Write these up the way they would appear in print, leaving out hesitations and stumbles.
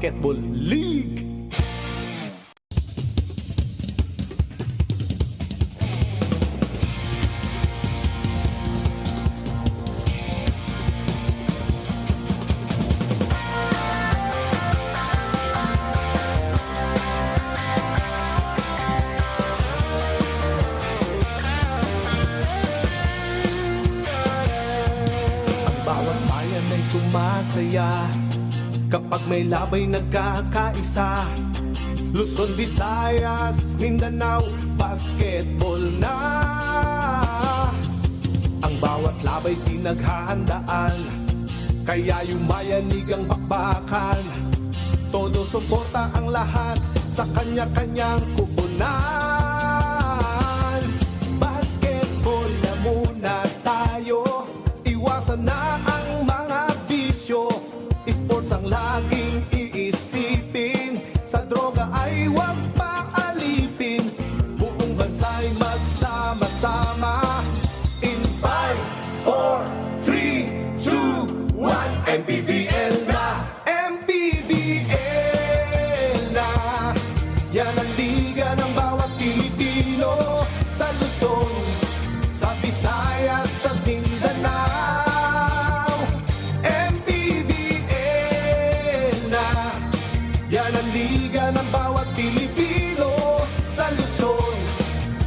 Basketball League. Bawat bayan ay sumasaya kapag may labay nagkakaisa. Luzon, Visayas, Mindanao, basketball na. Ang bawat labay pinaghahandaan, kaya yumayanig ang bakbakan. Todo suporta ang lahat sa kanya-kanyang kupunan. Basketball na muna tayo, iwasan na ang mga bisyo. Sports ang laging iisipin, sa droga ay huwag paalipin. Buong bansa'y magsama-sama. In 5, 4, 3, 2, 1, MPBL na! MPBL na! Yan ang liga ng bawat Pilipino, sa Luzon, sa Visayas, sa Mindanao. Yan ang liga ng bawat Pilipino, sa Luzon,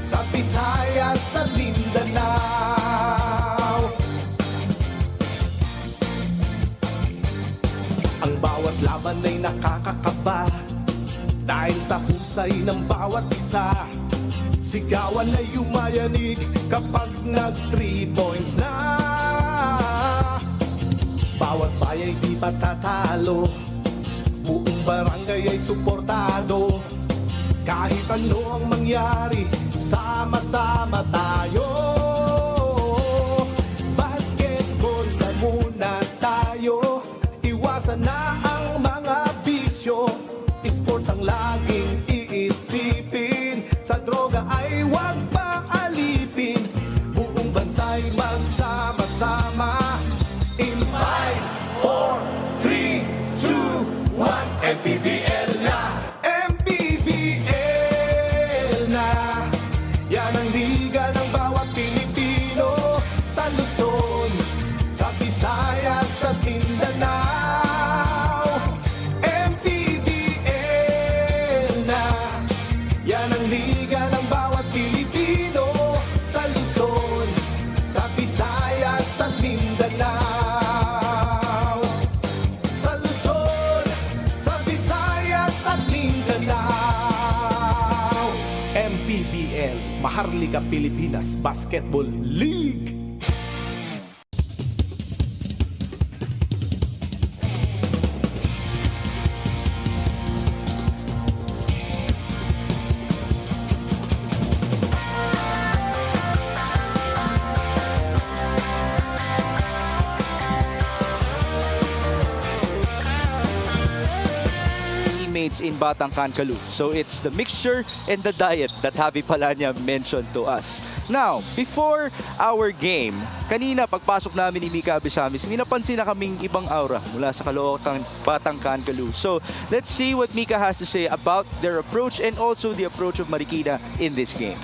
sa Visayas, sa Mindanao. Ang bawat laban ay nakakakaba dahil sa husay ng bawat isa. Sigawan ay yumayanig kapag nag-3 points na. Bawat bayay di patatalo, buong barangay ay suportado. Kahit ano ang mangyari, sama-sama tayo. Basketball na muna tayo, iwasan na ang mga bisyo. Sports ang laging iisipin, sa droga ay huwag paalipin. Buong bansa'y magsama-sama. In 5, 4, 3, 2, 1, MPBL na! MPBL na! Yan ang liga ng bawat Pilipino, sa Luzon, sa Visayas, sa Mindanao. MPBL na! Yan ang liga ng bawat Pilipino, sa Luzon, sa Visayas, sa Mindanao. MPBL, Maharlika Pilipinas Basketball League. In Batancan, Caloocan. So it's the mixture and the diet that Javi Palanya mentioned to us. Now, before our game, kanina pagpasok namin ni Mika Abisamis, may napansin na kaming ibang aura mula sa Caloocan, Batancan, Caloocan. So let's see what Mika has to say about their approach and also the approach of Marikina in this game.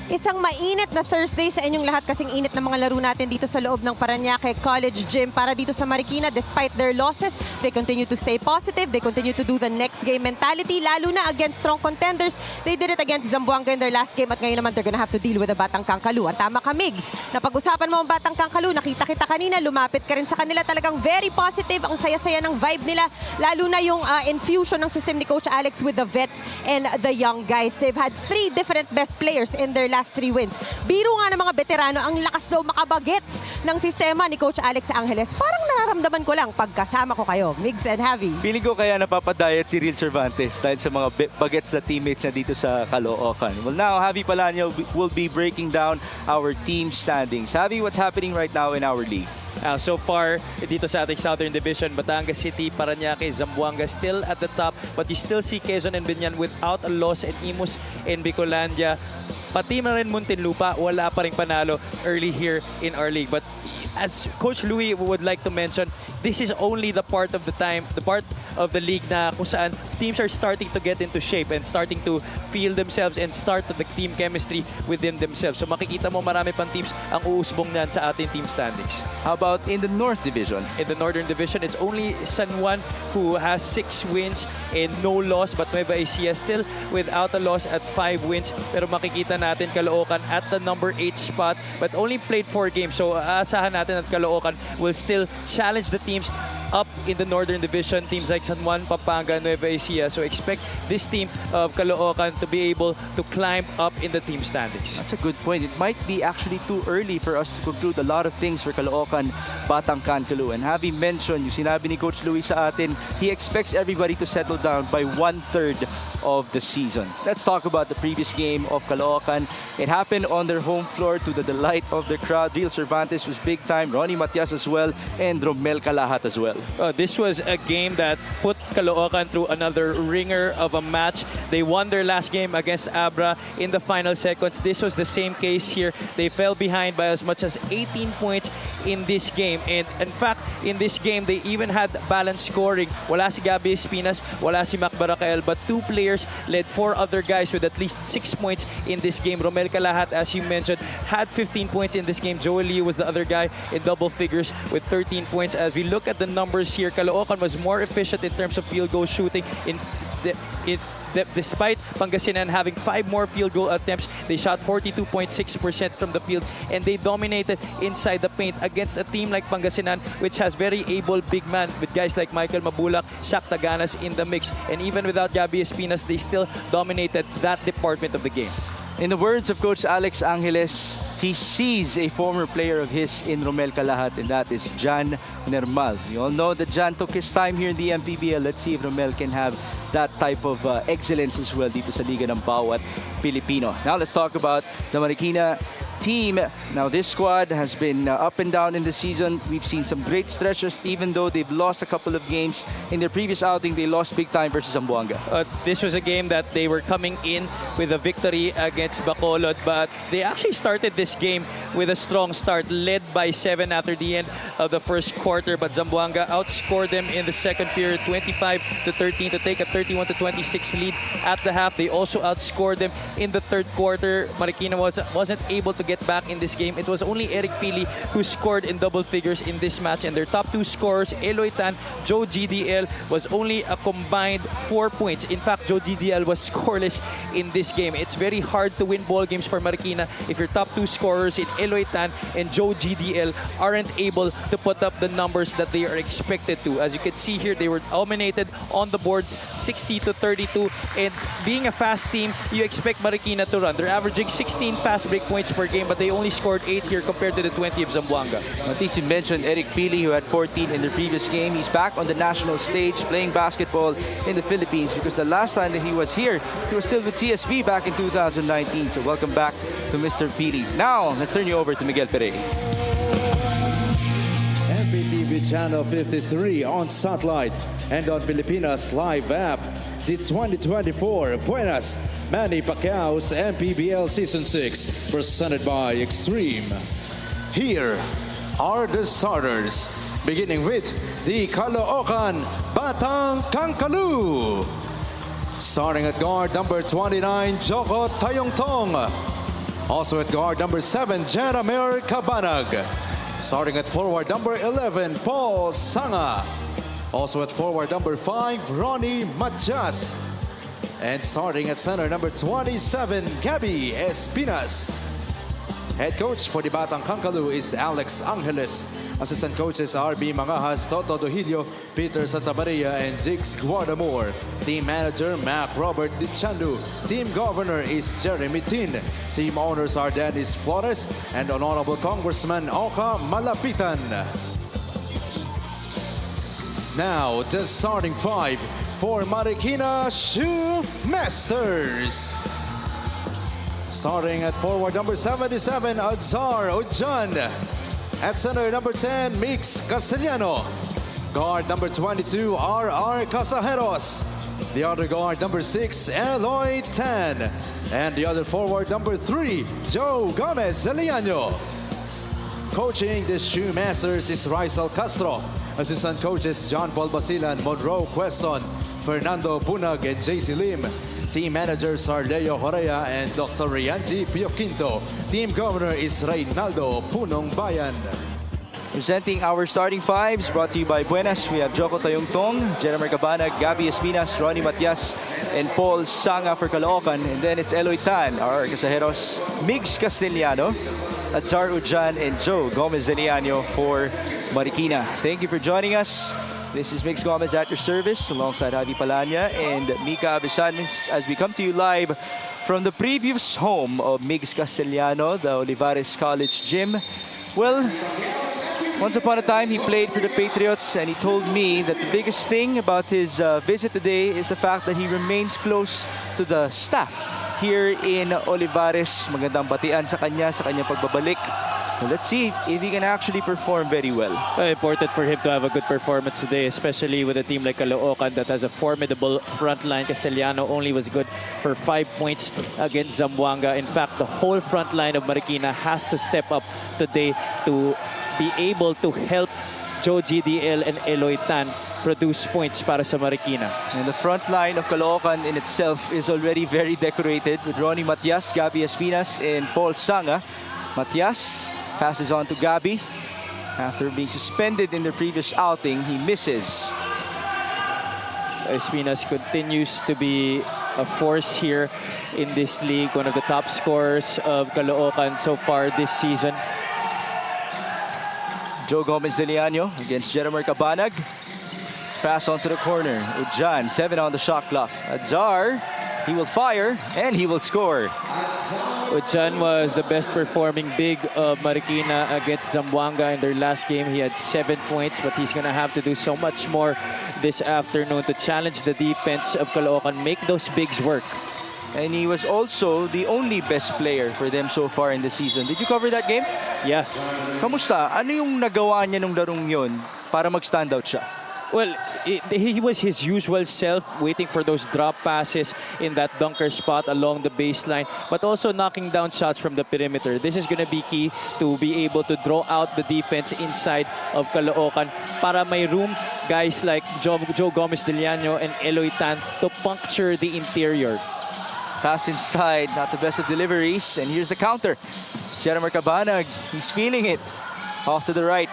Isang mainit na Thursday sa inyong lahat, kasing init ng mga laro natin dito sa loob ng Parañaque College Gym para dito sa Marikina. Despite their losses, they continue to stay positive. They continue to do the next game mentality, lalo na against strong contenders. They did it against Zamboanga in their last game at ngayon naman they're gonna have to deal with the Batancan Caloocan. Tama ka, Migs. Napag-usapan mo ang Batancan Caloocan, nakita kita kanina, lumapit ka rin sa kanila. Talagang very positive, ang saya-saya ng vibe nila. Lalo na yung infusion ng system ni Coach Alex with the vets and the young guys. They've had 3 different best players in their last 3 wins. Biro nga ng mga veterano, ang lakas daw makabagets ng sistema ni Coach Alex Angeles. Parang nararamdaman ko lang pagkasama ko kayo, Migs and Javi. Feeling ko kaya napapadayat si Real Cervantes dahil sa mga bagets na teammates na dito sa Caloocan. Well, now, Javi Palanya will be breaking down our team standings. Javi, what's happening right now in our league? So far, dito sa ating Southern Division, Batangas City, Parañaque, Zamboanga still at the top. But you still see Quezon and Binyan without a loss, and Imus and Bicolandia. Pati na rin Muntinlupa, wala pa rin panalo early here in our league. But as Coach Louie would like to mention, this is only the part of the league na kung saan teams are starting to get into shape and starting to feel themselves and start the team chemistry within themselves. So makikita mo marami pang teams ang uusbong niyan sa ating team standings. How about in the North Division? In the Northern Division, it's only San Juan who has 6 wins and no loss, but Nueva Ecija still without a loss at 5 wins. Pero makikita natin Caloocan at the number 8 spot, but only played 4 games. So aasahan natin at Caloocan will still challenge the teams up in the Northern Division, teams like San Juan, Pampanga, Nueva Ecija. So expect this team of Caloocan to be able to climb up in the team standings. That's a good point. It might be actually too early for us to conclude a lot of things for Caloocan, Batangcan, Caloo. And having mentioned, yung sinabi ni Coach Louie sa atin, he expects everybody to settle down by 1/3 of the season. Let's talk about the previous game of Caloocan. It happened on their home floor to the delight of the crowd. Real Cervantes was big time, Ronnie Matias as well, and Romel Calahat as well. This was a game that put Caloocan through another ringer of a match. They won their last game against Abra in the final seconds. This was the same case here. They fell behind by as much as 18 points in this game. And in fact, in this game, they even had balanced scoring. Wala si Gabby Espinas, wala si Mac Barakael, but 2 players led 4 other guys with at least 6 points in this game. Romel Calahat, as you mentioned, had 15 points in this game. Joel Lee was the other guy in double figures with 13 points. As we look at the numbers here, Caloocan was more efficient in terms of field goal shooting. Despite Pangasinan having 5 more field goal attempts, they shot 42.6% from the field, and they dominated inside the paint against a team like Pangasinan, which has very able big man with guys like Michael Mabulak, Shaq Taganas in the mix. And even without Gabby Espinas, they still dominated that department of the game. In the words of Coach Alex Angeles, he sees a former player of his in Romel Calahat, and that is Jan Nermal. You all know that Jan took his time here in the MPBL. Let's see if Romel can have that type of excellence as well dito sa Liga ng Bawat Pilipino. Now let's talk about the Marikina team. Now this squad has been up and down in the season. We've seen some great stretches, even though they've lost a couple of games. In their previous outing, they lost big time versus Zamboanga. This was a game that they were coming in with a victory against Bacolod, but they actually started this game with a strong start, led by 7 after the end of the first quarter, but Zamboanga outscored them in the second period 25-13 to take a 31-26 lead at the half. They also outscored them in the third quarter. Marikina wasn't able to get back in this game. It was only Eric Pili who scored in double figures in this match, and their top 2 scorers, Eloy Tan, Joe GDL, was only a combined 4 points. In fact, Joe GDL was scoreless in this game. It's very hard to win ball games for Marikina if your top 2 scorers in Eloy Tan and Joe GDL aren't able to put up the numbers that they are expected to. As you can see here, they were dominated on the boards 60-32, and being a fast team, you expect Marikina to run. They're averaging 16 fast break points per game, but they only scored 8 here compared to the 20 of Zamboanga. At least you mentioned Eric Pili, who had 14 in the previous game. He's back on the national stage playing basketball in the Philippines, because the last time that he was here, he was still with CSB back in 2019. So welcome back to Mr. Pili. Now, let's turn you over to Miguel Pereira. MPTV Channel 53 on satellite and on Pilipinas Live app. The 2024 Buenas Manny Pacquiao's MPBL Season 6, presented by Extreme. Here are the starters, beginning with the Caloocan Batangcan Caloo. Starting at guard number 29, Joko Tayongtong. Also at guard number 7, Jeramir Cabanag. Starting at forward number 11, Paul Sanga. Also at forward number 5, Ronnie Matias. And starting at center number 27, Gabby Espinas. Head coach for the Batangcan Caloo is Alex Angeles. Assistant coaches are B. Mangajas, Toto Dohilio, Peter Santamaria, and Jigs Guardamore. Team manager, Mac Robert Dichandu. Team governor is Jeremy Tin. Team owners are Dennis Flores and Honorable Congressman Oka Malapitan. Now, the starting 5 for Marikina Shoe Masters. Starting at forward number 77, Azar Ojan. At center number 10, Mix Castellano. Guard number 22, R.R. Casajeros. The other guard, number 6, Eloy Tan. And the other forward, number 3, Joe Gomez Zeliano. Coaching the Shoe Masters is Rizal Castro. Assistant coaches John Paul Basilan, Monroe Queston, Fernando Bunag, and JC Lim. Team managers are Leo Correa and Dr. Rianji Pioquinto. Team governor is Reynaldo Punong Bayan. Presenting our starting fives, brought to you by Buenas. We have Joko Tayongtong, Jennifer Cabanag, Gabby Espinas, Ronnie Matias, and Paul Sanga for Caloocan. And then it's Eloy Tan, our Casajeros, Migs Castellano, Azar Ujan, and Joe Gomez Zeliano for Marikina. Thank you for joining us. This is Migs Gomez at your service, alongside Javi Palanya and Mika Abisanes, as we come to you live from the previous home of Migs Castellano, the Olivares College Gym. Well, once upon a time, he played for the Patriots, and he told me that the biggest thing about his visit today is the fact that he remains close to the staff here in Olivares. Magandang batian sa kanyang pagbabalik. Well, let's see if he can actually perform very well. Important for him to have a good performance today, especially with a team like Caloocan that has a formidable front line. Castellano only was good for 5 points against Zamboanga. In fact, the whole front line of Marikina has to step up today to be able to help Joe GDL and Eloy Tan produce points para sa Marikina. And the front line of Caloocan in itself is already very decorated with Ronnie Matias, Gabby Espinas, and Paul Sanga. Matias passes on to Gabby. After being suspended in the previous outing, he misses. Espinas continues to be a force here in this league. One of the top scorers of Caloocan so far this season. Joe Gomez Zeliano against Jeremy Cabanag. Pass onto the corner. Ujan, 7 on the shot clock. Azar, he will fire and he will score. Ujan was the best performing big of Marikina against Zamboanga in their last game. He had 7 points, but he's going to have to do so much more this afternoon to challenge the defense of Caloocan, make those bigs work. And he was also the only best player for them so far in the season. Did you cover that game? Yeah. Kamusta? Ano yung nagawa niya nung larong yun para mag-stand out siya? Well, he was his usual self, waiting for those drop passes in that dunker spot along the baseline, but also knocking down shots from the perimeter. This is going to be key to be able to draw out the defense inside of Caloocan para may room guys like Joe Gomez Zeliano and Eloy Tan to puncture the interior. Pass inside, not the best of deliveries. And here's the counter. Jeremy Cabanag, he's feeling it. Off to the right.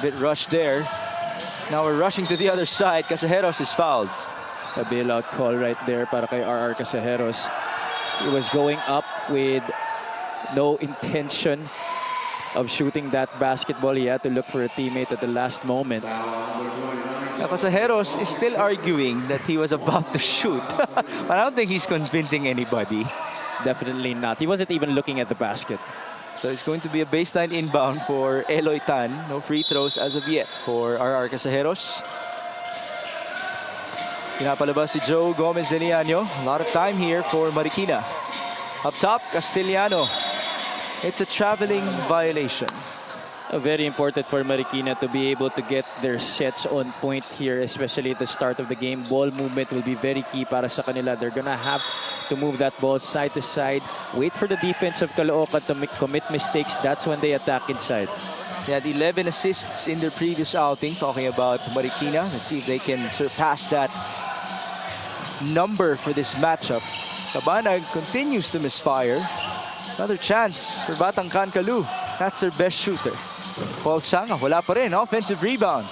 Bit rushed there. Now we're rushing to the other side. Casajeros is fouled. A bailout call right there para kay RR Casajeros. He was going up with no intention of shooting that basketball. He had to look for a teammate at the last moment. Casajeros is still arguing that he was about to shoot. But I don't think he's convincing anybody. Definitely not. He wasn't even looking at the basket. So it's going to be a baseline inbound for Eloy Tan. No free throws as of yet for RR Casajeros. Pinapalabas si Joe Gomez Zeliano. A lot of time here for Marikina. Up top, Castellano. It's a traveling violation. Very important for Marikina to be able to get their sets on point here, especially at the start of the game. Ball movement will be very key para sa kanila. They're gonna have to move that ball side to side. Wait for the defense of Caloocan to commit mistakes. That's when they attack inside. They had 11 assists in their previous outing. Talking about Marikina. Let's see if they can surpass that number for this matchup. Cabanag continues to misfire. Another chance for Batang Kalu. That's their best shooter. Paul Sanga, wala pa rin. Offensive rebound.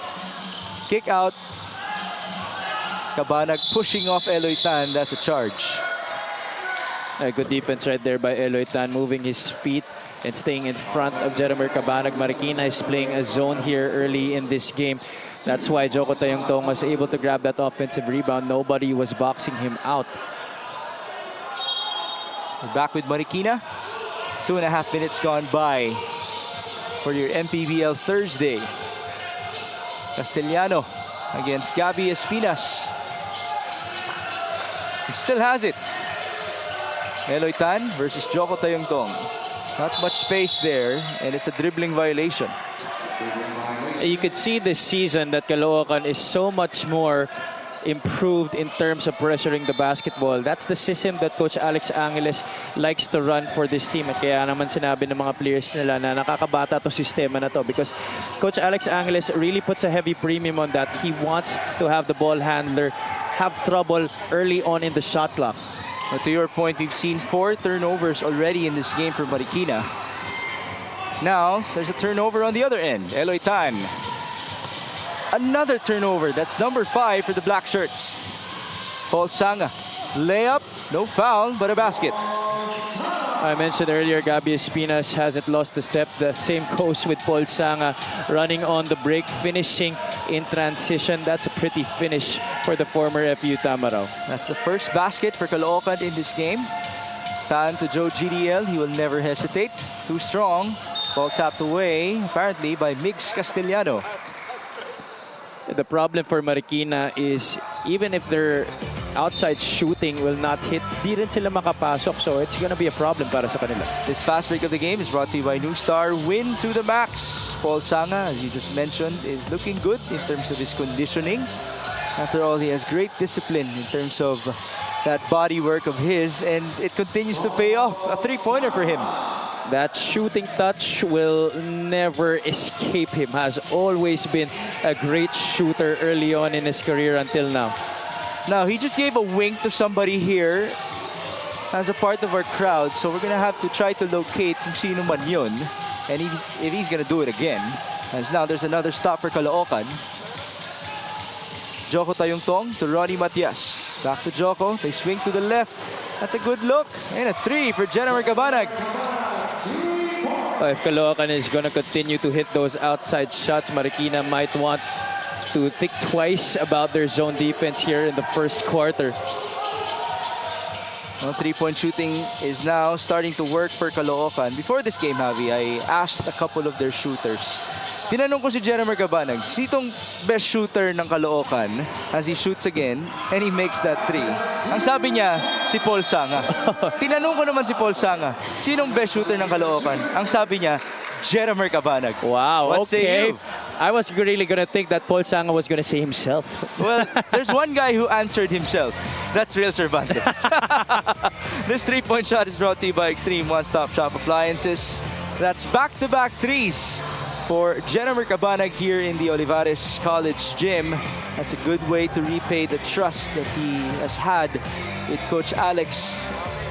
Kick out. Cabanag pushing off Eloy Tan. That's a charge. A good defense right there by Eloy Tan, moving his feet and staying in front of Jeremy Cabanag. Marikina is playing a zone here early in this game. That's why Joko Tayongtong was able to grab that offensive rebound. Nobody was boxing him out. We're back with Marikina. 2.5 minutes gone by for your MPBL Thursday. Castellano against Gabby Espinas. He still has it. Eloy Tan versus Joko Tayongtong. Not much space there, and it's a dribbling violation. You could see this season that Caloocan is so much more improved in terms of pressuring the basketball. That's the system that Coach Alex Angeles likes to run for this team. At kaya naman sinabi ng mga players nila na nakakabata to sistema na to because Coach Alex Angeles really puts a heavy premium on that. He wants to have the ball handler have trouble early on in the shot clock. But to your point, we've seen 4 turnovers already in this game for Marikina. Now, there's a turnover on the other end. Eloy Tan. Another turnover. That's number 5 for the black shirts. Paul Sanga. Layup, no foul, but a basket. I mentioned earlier, Gabby Espinas hasn't lost a step. The same goes with Paul Sanga running on the break, finishing in transition. That's a pretty finish for the former FU Tamaraw. That's the first basket for Caloocan in this game. Tan to Joe GDL. He will never hesitate. Too strong. Ball tapped away, apparently, by Migs Castellano. The problem for Marikina is even if their outside shooting will not hit, di rin sila makapasok. So it's gonna be a problem para sa kanila. This fast break of the game is brought to you by New Star. Win to the max. Paul Sanga, as you just mentioned, is looking good in terms of his conditioning. After all, he has great discipline in terms of that body work of his, and it continues to pay off. A 3-pointer for him. That shooting touch will never escape him. Has always been a great shooter early on in his career until now. Now, he just gave a wink to somebody here as a part of our crowd, so we're gonna have to try to locate kung sino man yun, and if he's gonna do it again. As now there's another stop for Caloocan. Joko Tayungtong to Ronnie Matias. Back to Joko. They swing to the left. That's a good look. And a 3 for Jennifer Cabanag. If Caloocan is going to continue to hit those outside shots, Marikina might want to think twice about their zone defense here in the first quarter. Well, 3-point shooting is now starting to work for Caloocan. Before this game, Javi, I asked a couple of their shooters. Tinanong ko si Jeremy Cabanag, sitong best shooter ng Caloocan as he shoots again and he makes that 3. Ang sabi niya, si Paul Sanga. Tinanong ko naman si Paul Sanga, sinong best shooter ng Caloocan? Ang sabi niya, Jeremy Cabanag. Wow, What say okay. you? I was really going to think that Paul Sanga was going to say himself. Well, there's one guy who answered himself. That's Real Cervantes. This 3-point shot is brought to you by Extreme One-Stop Shop Appliances. That's back-to-back 3s for Jennifer Cabanag here in the Olivares College gym. That's a good way to repay the trust that he has had with Coach Alex.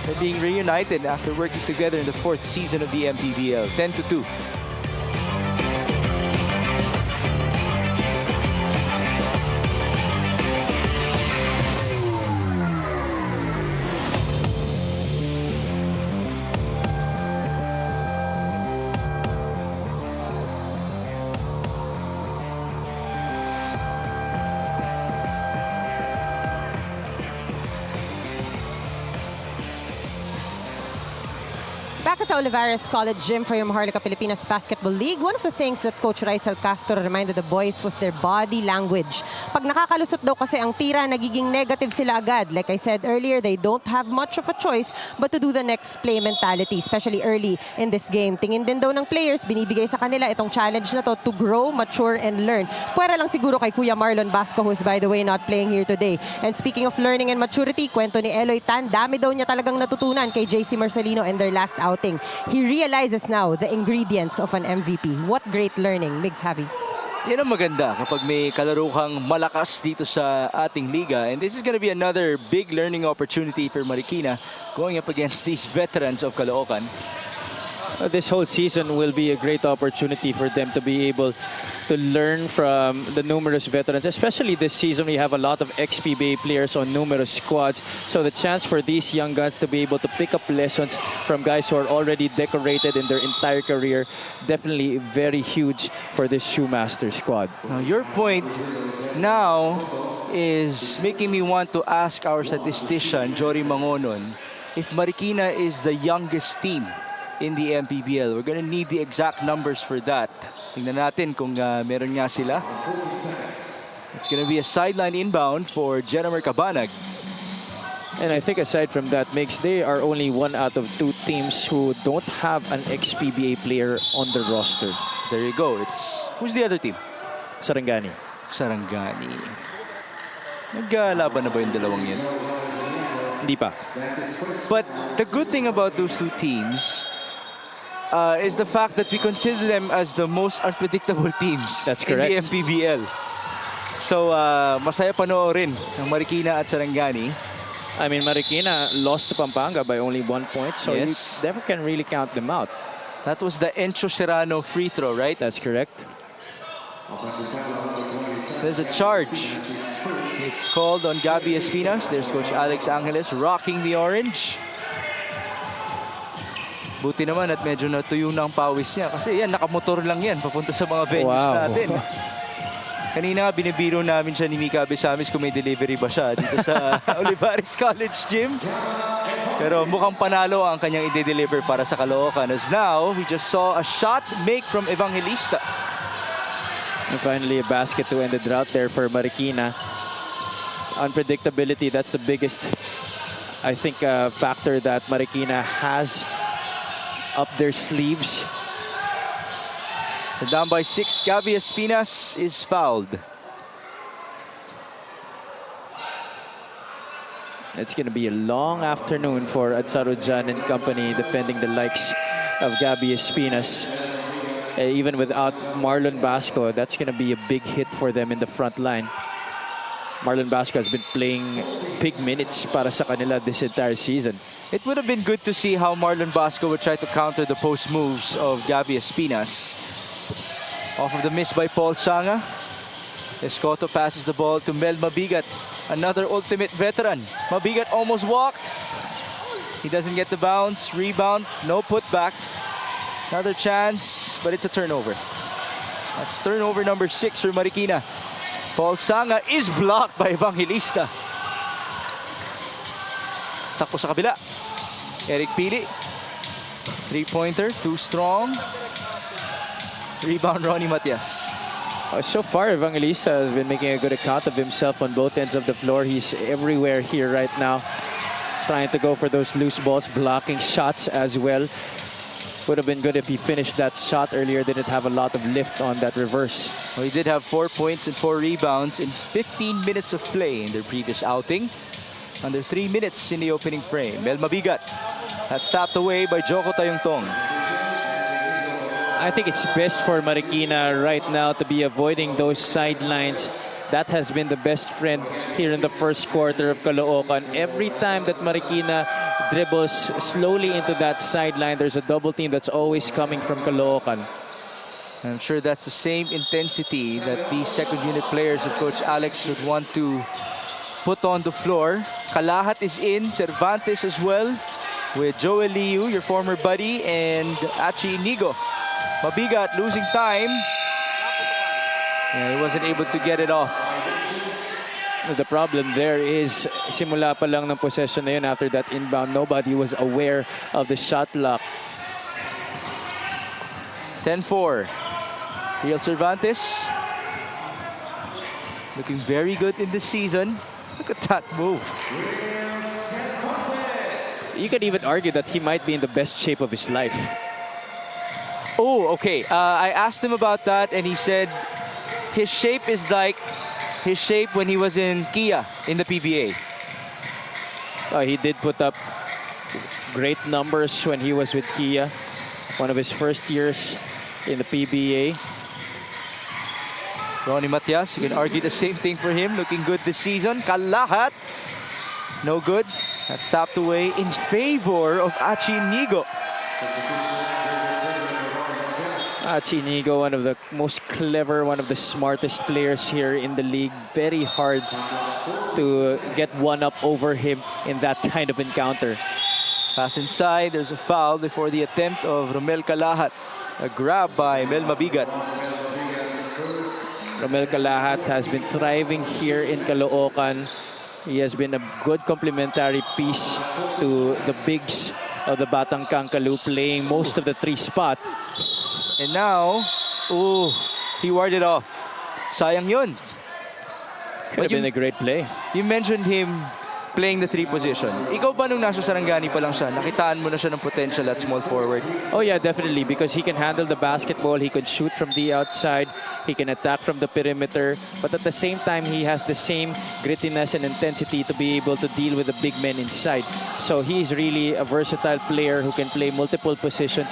They're being reunited after working together in the 4th season of the MPBL. 10-2. Back at the Olivares College Gym for yung Maharlika Pilipinas Basketball League, one of the things that Coach Raisel Castro reminded the boys was their body language. Pag nakakalusot daw kasi ang tira, nagiging negative sila agad. Like I said earlier, they don't have much of a choice but to do the next play mentality, especially early in this game. Tingin din daw ng players, binibigay sa kanila itong challenge na to to grow, mature, and learn. Pwera lang siguro kay Kuya Marlon Basco, who is by the way not playing here today. And speaking of learning and maturity, kwento ni Eloy Tan, dami daw niya talagang natutunan kay JC Marcelino in their last outing. He realizes now the ingredients of an MVP. What great learning, Migs Javi. Yan ang maganda kapag may kalaro kang malakas dito sa ating liga. And this is going to be another big learning opportunity for Marikina going up against these veterans of Caloocan. This whole season will be a great opportunity for them to be able to learn from the numerous veterans. Especially this season, we have a lot of XPBA players on numerous squads. So the chance for these young guns to be able to pick up lessons from guys who are already decorated in their entire career, definitely very huge for this Shoemaster squad. Now, your point now is making me want to ask our statistician, Jory Mangonon, if Marikina is the youngest team in the MPBL. We're gonna need the exact numbers for that. Tingnan natin kung meron nga sila. It's gonna be a sideline inbound for Jennifer Cabanag. And I think aside from that, Migs, they are only 1 out of 2 teams who don't have an XPBA player on the roster. There you go. Who's the other team? Sarangani. Sarangani. Naglalaban na ba yung dalawang yun? Hindi pa. But the good thing about those two teams is the fact that we consider them as the most unpredictable teams That's in the correct. MPBL. So, masaya panoorin ng Marikina at Sarangani. I mean, Marikina lost to Pampanga by only 1 point, so Yes. you never can really count them out. That was the Encho Serrano free throw, right? That's correct. There's a charge. It's called on Gabby Espinas. There's Coach Alex Angeles rocking the orange. Buti naman at medyo natuyo na ang pawis niya. Kasi yan, nakamotor lang yan papunta sa mga venues Wow. natin. Kanina nga binibiro namin siya ni Mika Abesamis kung may delivery ba siya dito sa Olivares College Gym. Pero mukhang panalo ang kanyang i-deliver para sa Caloocan. As now, we just saw a shot make from Evangelista. And finally, a basket to end the drought there for Marikina. Unpredictability, that's the biggest, I think, factor that Marikina has up their sleeves. They're down by 6. Gabby Espinas is fouled. It's going to be a long afternoon for Atsarujan and company defending the likes of Gabby Espinas. Even without Marlon Basco, that's going to be a big hit for them in the front line. Marlon Basco has been playing big minutes para sa kanila this entire season. It would have been good to see how Marlon Basco would try to counter the post moves of Gabby Espinas. Off of the miss by Paul Sanga. Escoto passes the ball to Mel Mabigat, another ultimate veteran. Mabigat almost walked. He doesn't get the bounce. Rebound, no putback. Another chance, but it's a turnover. That's turnover number 6 for Marikina. Paul Sanga is blocked by Evangelista. Takbo sa kabila. Eric Pili. Three-pointer, too strong. Rebound, Ronnie Matias. So far, Evangelista has been making a good account of himself on both ends of the floor. He's everywhere here right now, trying to go for those loose balls, blocking shots as well. Would have been good if he finished that shot earlier. Didn't have a lot of lift on that reverse. Well, he did have 4 points and 4 rebounds in 15 minutes of play in their previous outing. Under 3 minutes in the opening frame. Mel Mabigat. That's stopped away by Joko Tayongtong. I think it's best for Marikina right now to be avoiding those sidelines. That has been the best friend here in the first quarter of Caloocan. Every time that Marikina dribbles slowly into that sideline, there's a double team that's always coming from Caloocan. I'm sure that's the same intensity that these second unit players of Coach Alex would want to put on the floor. Kalahat is in, Cervantes as well, with Joel Liu, your former buddy, and Achi Inigo. Mabigat losing time. And he wasn't able to get it off. The problem there is, simula pa lang ng possession na yun after that inbound, nobody was aware of the shot clock. 10-4. Real Cervantes. Looking very good in this season. Look at that move. You could even argue that he might be in the best shape of his life. Oh, okay. I asked him about that, and he said his shape is like his shape when he was in Kia in the PBA. He did put up great numbers when he was with Kia. One of his first years in the PBA. Ronnie Matias, you can argue the same thing for him. Looking good this season. Kalahat, no good. That's stopped away in favor of Achi Inigo. Achi Inigo, one of the most clever, one of the smartest players here in the league. Very hard to get one up over him in that kind of encounter. Pass inside. There's a foul before the attempt of Romel Kalahat. A grab by Mel Mabigat. Romel Kalahat has been thriving here in Caloocan. He has been a good complementary piece to the bigs of the Batang Kangkalu, playing most of the 3 spot. And now, ooh, he warded off. Sayang yun. Could have been a great play. You mentioned him playing the 3 position. Ikaw ba nung nasa Sarangani pa lang siya, nakitaan mo na siya ng potential at small forward? Oh yeah, definitely, because he can handle the basketball, he could shoot from the outside, he can attack from the perimeter, but at the same time, he has the same grittiness and intensity to be able to deal with the big men inside. So he's really a versatile player who can play multiple positions.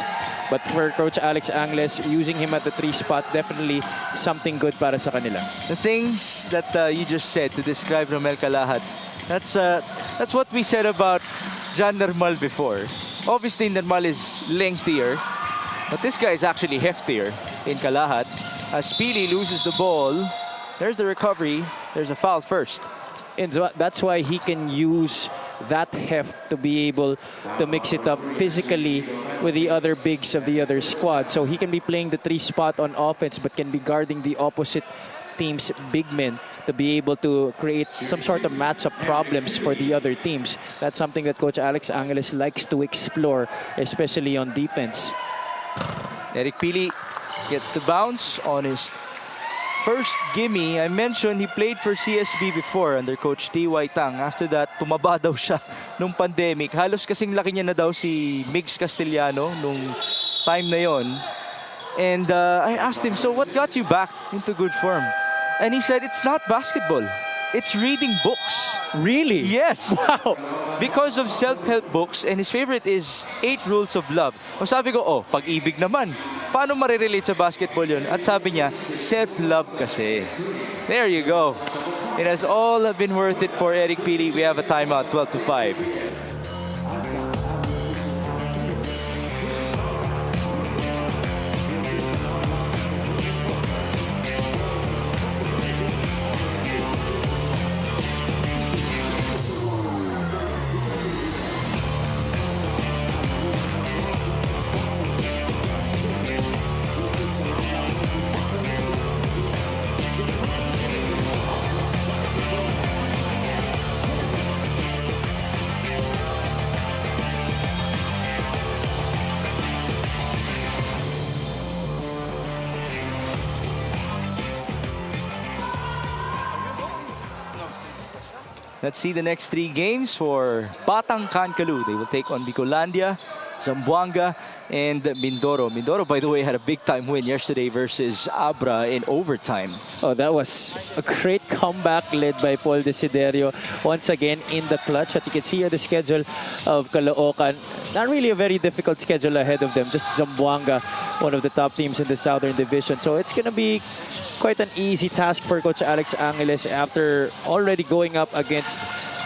But for Coach Alex Angles, using him at the 3 spot, definitely something good para sa kanila. The things that you just said to describe Romel Calahat, that's what we said about Jan Nermal before. Obviously, Nermal is lengthier, but this guy is actually heftier in Calahat. As Pili loses the ball, there's the recovery, there's a foul first. And so that's why he can use that heft to be able to mix it up physically with the other bigs of the other squad. So he can be playing the 3 spot on offense, but can be guarding the opposite team's big men to be able to create some sort of matchup problems for the other teams. That's something that Coach Alex Angeles likes to explore, especially on defense. Eric Pili gets the bounce on his first gimme. I mentioned he played for CSB before under Coach T.Y. Tang. After that, tumaba daw siya nung pandemic. Halos kasing laki niya na daw si Migs Castellano nung time na yon. And I asked him, so what got you back into good form? And he said, it's not basketball. It's reading books. Really? Yes. Wow. Because of self-help books, and his favorite is 8 Rules of Love. O sabi ko, pag-ibig naman. Paano marirelate sa basketball yun? At sabi niya, self-love kasi. There you go. It has all been worth it for Eric Pili. We have a timeout, 12-5. Let's see the next 3 games for Batang Kaloocan. They will take on Bicolandia, Zamboanga, and Mindoro. Mindoro, by the way, had a big-time win yesterday versus Abra in overtime. Oh, that was a great comeback led by Paul Desiderio. Once again, in the clutch. At you can see here the schedule of Caloocan. Not really a very difficult schedule ahead of them. Just Zamboanga, one of the top teams in the Southern Division. So it's going to be quite an easy task for Coach Alex Angeles after already going up against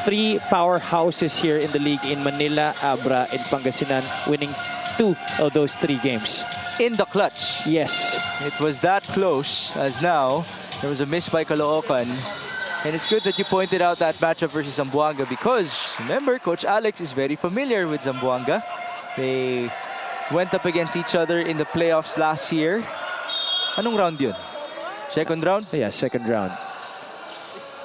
3 powerhouses here in the league in Manila, Abra, and Pangasinan, winning 2 of those 3 games. In the clutch. Yes. It was that close as now there was a miss by Caloocan. And it's good that you pointed out that matchup versus Zamboanga because, remember, Coach Alex is very familiar with Zamboanga. They went up against each other in the playoffs last year. Anong round yun? Second round? Yeah, second round.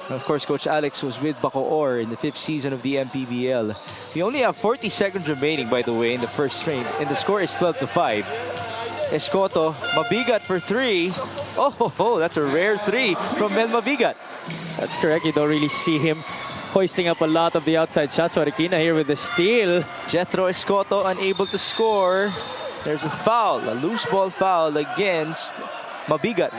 Of course, Coach Alex was with Bacoor in the 5th season of the MPBL. We only have 40 seconds remaining, by the way, in the first frame. And the score is 12-5. Escoto, Mabigat for 3. Oh, that's a rare 3 from Mel Mabigat. That's correct. You don't really see him hoisting up a lot of the outside shots. Marikina here with the steal. Jethro Escoto unable to score. There's a foul, a loose ball foul against Mabigat.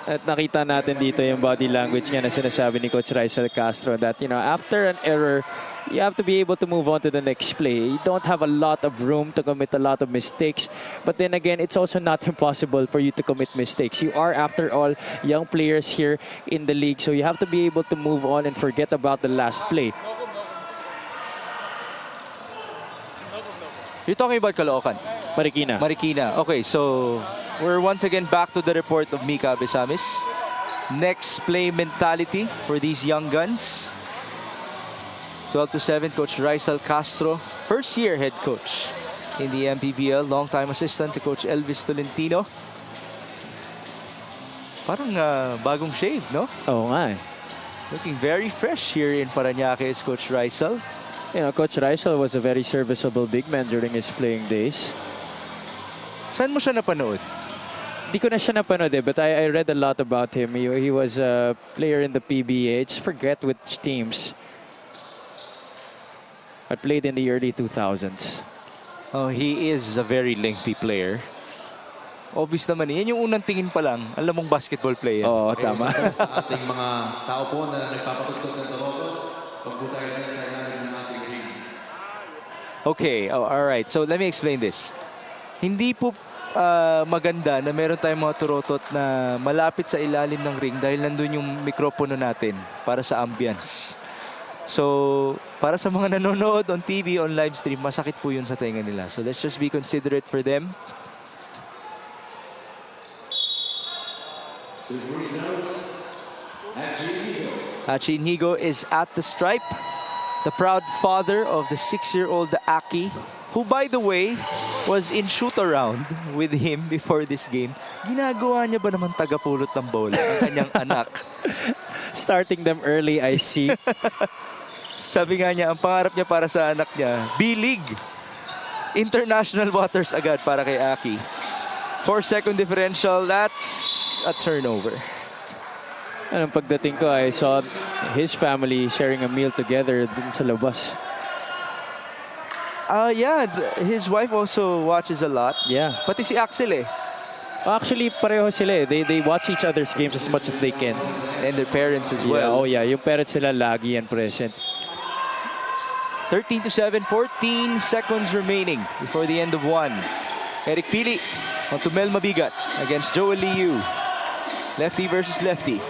At nakita natin dito yung body language nga na sinasabi ni Coach Rizal Castro that, you know, after an error, you have to be able to move on to the next play. You don't have a lot of room to commit a lot of mistakes. But then again, it's also not impossible for you to commit mistakes. You are, after all, young players here in the league. So you have to be able to move on and forget about the last play. You're talking about Caloocan? Marikina. Marikina. Okay, so we're once again back to the report of Mika Besamis. Next play mentality for these young guns. 12-7, Coach Rizal Castro, first year head coach in the MPBL, long-time assistant to Coach Elvis Tolentino. Parang bagong shade, no? Oo nga eh. Looking very fresh here in Parañaque is Coach Rizal. You know, Coach Rizal was a very serviceable big man during his playing days. Saan mo siya napanood? Di ko na siya napanood but I read a lot about him. He was a player in the PBA. Just forget which teams. But played in the early 2000s. Oh, he is a very lengthy player. Obvious naman, yan yung unang tingin pa lang. Alam mong basketball player. Oo, tama. Sa ating mga tao po na nagpapatugtog ng Toronto, huwag po tayo sa ilalim ng ating ring. Okay, all right. So let me explain this. Hindi po maganda na meron tayong mga turotot na malapit sa ilalim ng ring dahil nandun yung mikropono natin para sa ambience. So, para sa mga nanonood on TV, on live stream, masakit po yun sa tenga nila. So let's just be considerate for them. Hachi Inigo is at the stripe. The proud father of the 6-year-old Aki, who by the way, was in shoot-around with him before this game. Ginagawa niya ba naman tagapulot ng bola ang kanyang anak? Starting them early, I see. Sabi nga niya, ang pangarap niya para sa anak niya, B-League. International waters agad para kay Aki. 4-second differential, that's a turnover. Anong pagdating ko, I saw his family sharing a meal together dun sa labas. Yeah, his wife also watches a lot. Yeah. Pati si Axel eh. Actually, pareho sila eh. They watch each other's games as much as they can. And their parents as Yeah, well. oh yeah, yung parents sila lagi yan present. 13-7, 14 seconds remaining before the end of one. Eric Pili on to Mel Mabigat against Joel Liu. Lefty versus lefty.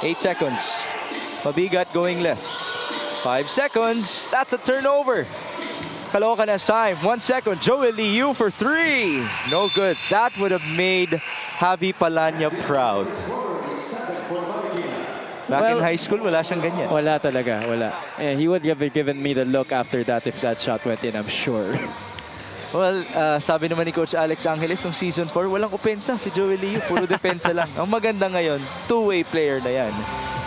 8 seconds. Mabigat going left. 5 seconds. That's a turnover. Caloocan has time. 1 second. Joel Liu for 3. No good. That would have made Javi Palanya proud. Back in high school, wala siyang ganyan. Wala talaga, wala. He would have given me the look after that if that shot went in, I'm sure. Well, sabi naman ni Coach Alex Angeles ng Season 4, walang opensa si Joel Liu. Puro depensa lang. Ang maganda ngayon, two-way player na yan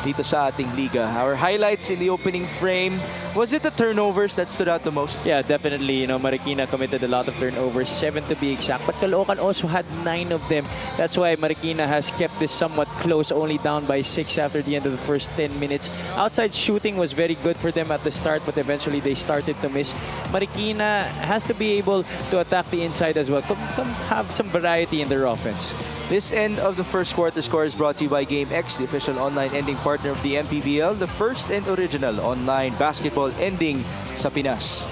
dito sa ating liga. Our highlights in the opening frame, was it the turnovers that stood out the most? Yeah, definitely. You know, Marikina committed a lot of turnovers, 7 to be exact. But Caloocan also had 9 of them. That's why Marikina has kept this somewhat close, only down by 6 after the end of the first 10 minutes. Outside shooting was very good for them at the start, but eventually they started to miss. Marikina has to be able to attack the inside as well. Come have some variety in their offense. This end of the first quarter score is brought to you by GameX, the official online ending partner of the MPBL, the first and original online basketball ending sa Pinas.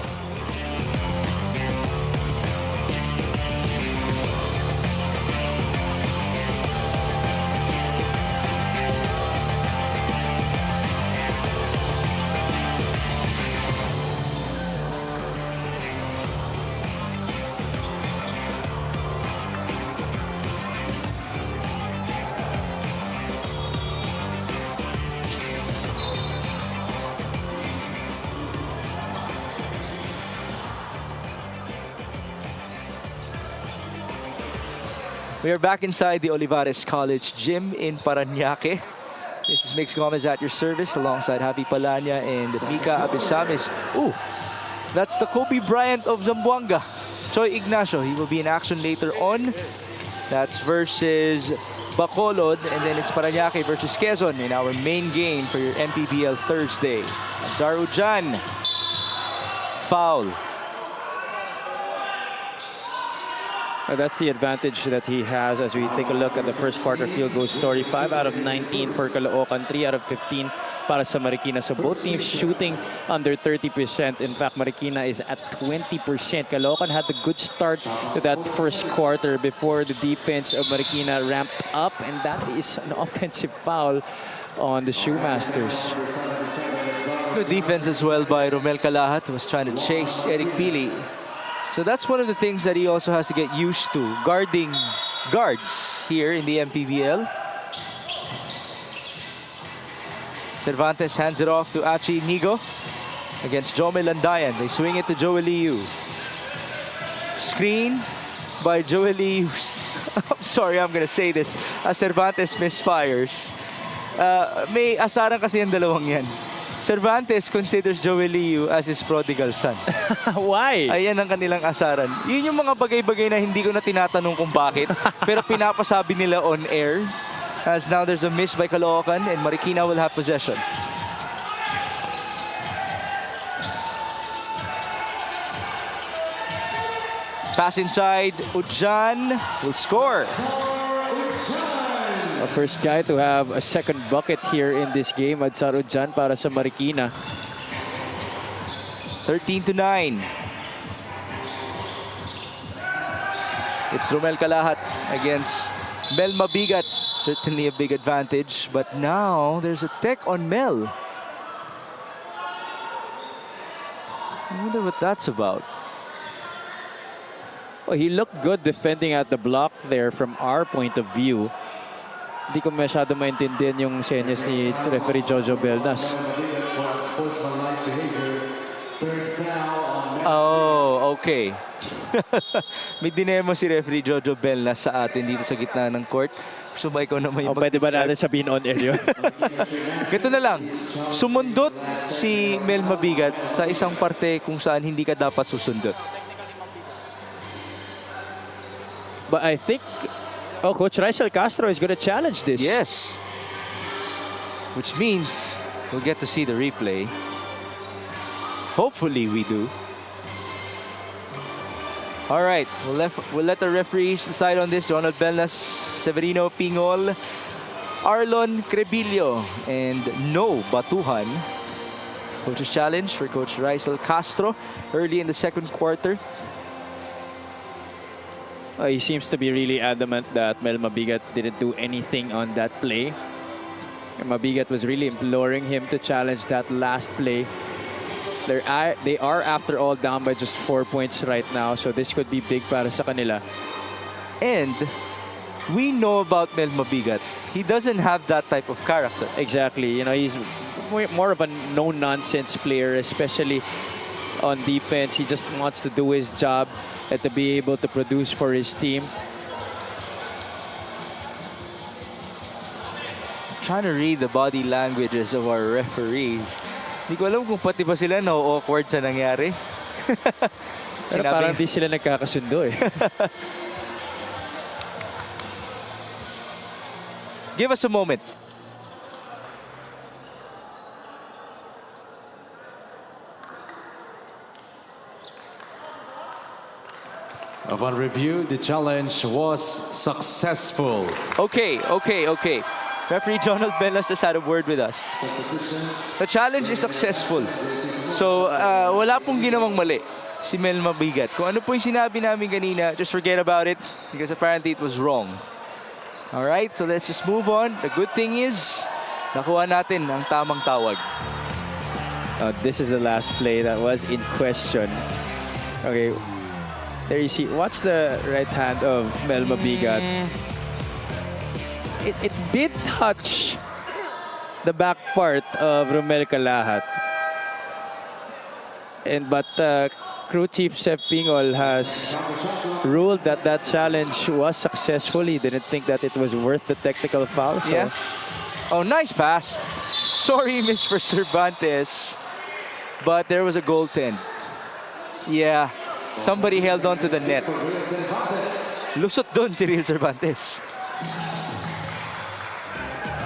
We are back inside the Olivares College gym in Parañaque. This is Mix Gomez at your service alongside Javi Palanya and Mika Abisamis. Ooh, that's the Kobe Bryant of Zamboanga, Choi Ignacio. He will be in action later on. That's versus Bacolod, and then it's Parañaque versus Quezon in our main game for your MPBL Thursday. Zaru Jan, foul. That's the advantage that he has as we take a look at the first quarter field goal story. 5 out of 19 for Caloocan, 3 out of 15 para sa Marikina. So both teams shooting under 30%. In fact, Marikina is at 20%. Caloocan had a good start to that first quarter before the defense of Marikina ramped up, and that is an offensive foul on the Shoemasters. Good defense as well by Romel Calahat, who was trying to chase Eric Pili. So that's one of the things that he also has to get used to, guarding guards here in the MPBL. Cervantes hands it off to Achi Nigo against Jome Landayan. They swing it to Joel Liu. Screen by Joel Liu. I'm sorry, I'm gonna say this. Cervantes misfires. May asaran kasi yung dalawang yan. Cervantes considers Joey Liu as his prodigal son. Why? Ayan ang kanilang asaran. Yun yung mga bagay-bagay na hindi ko na tinatanong kung bakit. Pero pinapasabi nila on air. As now there's a miss by Caloocan and Marikina will have possession. Pass inside, Ujan will score. A first guy to have a second bucket here in this game, Adsar Ujan para sa Marikina. 13-9. It's Romel Calahat against Mel Mabigat. Certainly a big advantage, but now there's a tech on Mel. I wonder what that's about. Well, he looked good defending at the block there from our point of view. Hindi ko masyado maintindihan yung senyas ni referee Jojo Beldas. Oh, okay. May dinemo si referee Jojo Belnas sa atin dito sa gitna ng court. Gusto ba ikaw naman yung Pwede ba natin sabihin on air yun? Ganito na lang. Sumundot si Mel Mabigat sa isang parte kung saan hindi ka dapat susundot. But I think Coach Rizal Castro is going to challenge this. Yes. Which means we'll get to see the replay. Hopefully we do. All right, we'll let the referees decide on this. Ronald Belnas, Severino Pingol, Arlon Crebillo, and No Batuhan. Coach's challenge for Coach Rizal Castro early in the second quarter. He seems to be really adamant that Mel Mabigat didn't do anything on that play. And Mabigat was really imploring him to challenge that last play. They are, after all, down by just 4 points right now. So this could be big para sa kanila. And we know about Mel Mabigat. He doesn't have that type of character. Exactly. You know, he's more of a no-nonsense player, especially on defense. He just wants to do his job and to be able to produce for his team. I'm trying to read the body languages of our referees. Hindi ko alam kung pati ba sila na-awkward sa nangyari. Pero parang hindi sila nagkakasundo eh. Give us a moment. Upon review, the challenge was successful. Okay. Referee Donald Bellas has had a word with us. The challenge is successful. So, wala pong ginawang mali si Mel Mabigat. Kung ano po yung sinabi namin kanina, just forget about it because apparently it was wrong. Alright, so let's just move on. The good thing is, nakuha natin ang tamang tawag. This is the last play that was in question. Okay, there you see. Watch the right hand of Mel Mabigat. It did touch the back part of Romel Calahat. But crew chief Sep Pingol has ruled that that challenge was successful. He didn't think that it was worth the technical foul. So. Yeah. Oh, nice pass. Sorry, miss for Cervantes. But there was a goaltend. Yeah. Somebody held on to the net. Lusot dun si Real Cervantes.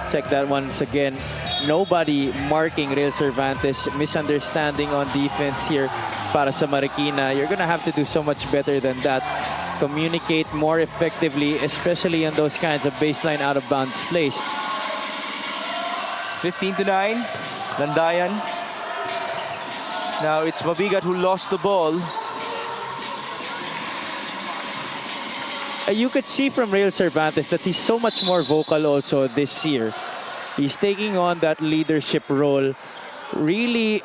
Check that once again. Nobody marking Real Cervantes. Misunderstanding on defense here para sa Marikina. You're gonna have to do so much better than that. Communicate more effectively, especially on those kinds of baseline out-of-bounds plays. 15-9. Landayan. Now it's Mabigat who lost the ball. You could see from Real Cervantes that he's so much more vocal also this year. He's taking on that leadership role, really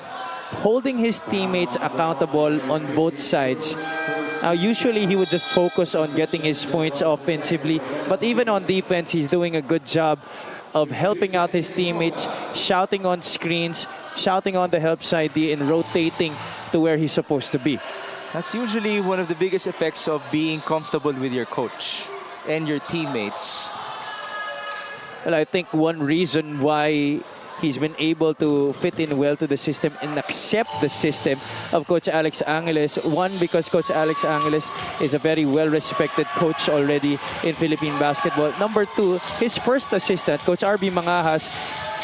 holding his teammates accountable on both sides. Now, usually he would just focus on getting his points offensively, but even on defense, he's doing a good job of helping out his teammates, shouting on screens, shouting on the help side D, and rotating to where he's supposed to be. That's usually one of the biggest effects of being comfortable with your coach and your teammates. Well, I think one reason why He's been able to fit in well to the system and accept the system of Coach Alex Angeles. One, because Coach Alex Angeles is a very well-respected coach already in Philippine basketball. Number two, his first assistant, Coach RB Mangahas,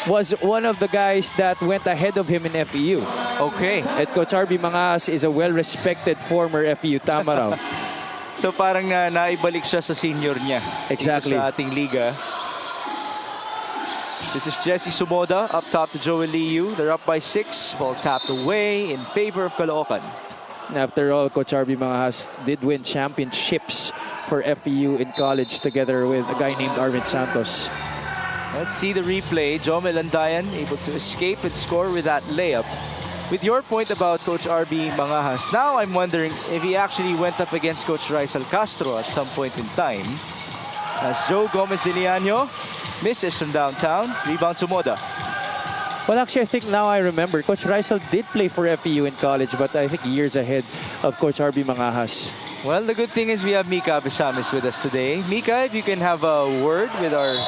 was one of the guys that went ahead of him in FEU. Okay. And Coach RB Mangahas is a well-respected former FEU. Tama raw. So parang naibalik siya sa senior niya. Exactly. Dito sa ating liga. This is Jesse Sumoda up top to Joel Liu. They're up by 6. Ball tapped away in favor of Caloocan. After all, Coach RB Mangahas did win championships for FEU in college together with a guy named Arvin Santos. Let's see the replay. Jomel Landayan able to escape and score with that layup. With your point about Coach RB Mangahas, now I'm wondering if he actually went up against Coach Rizal Castro at some point in time. As Joe Gomez de Liano misses from downtown. Rebound Sumoda. Well, actually, I think now I remember. Coach Rizal did play for FEU in college, but I think years ahead of Coach RB Mangahas. Well, the good thing is we have Mika Abisamis with us today. Mika, if you can have a word with our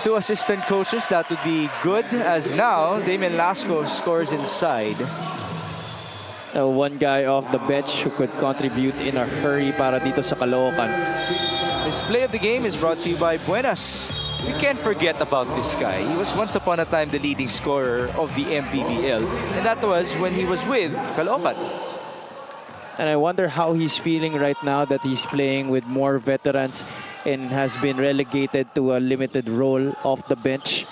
2 assistant coaches, that would be good, as now Damien Lasco scores inside. One guy off the bench who could contribute in a hurry para dito sa Caloocan. This play of the game is brought to you by Buenas. We can't forget about this guy. He was once upon a time the leading scorer of the MPBL, and that was when he was with Caloocan. And I wonder how he's feeling right now that he's playing with more veterans and has been relegated to a limited role off the bench.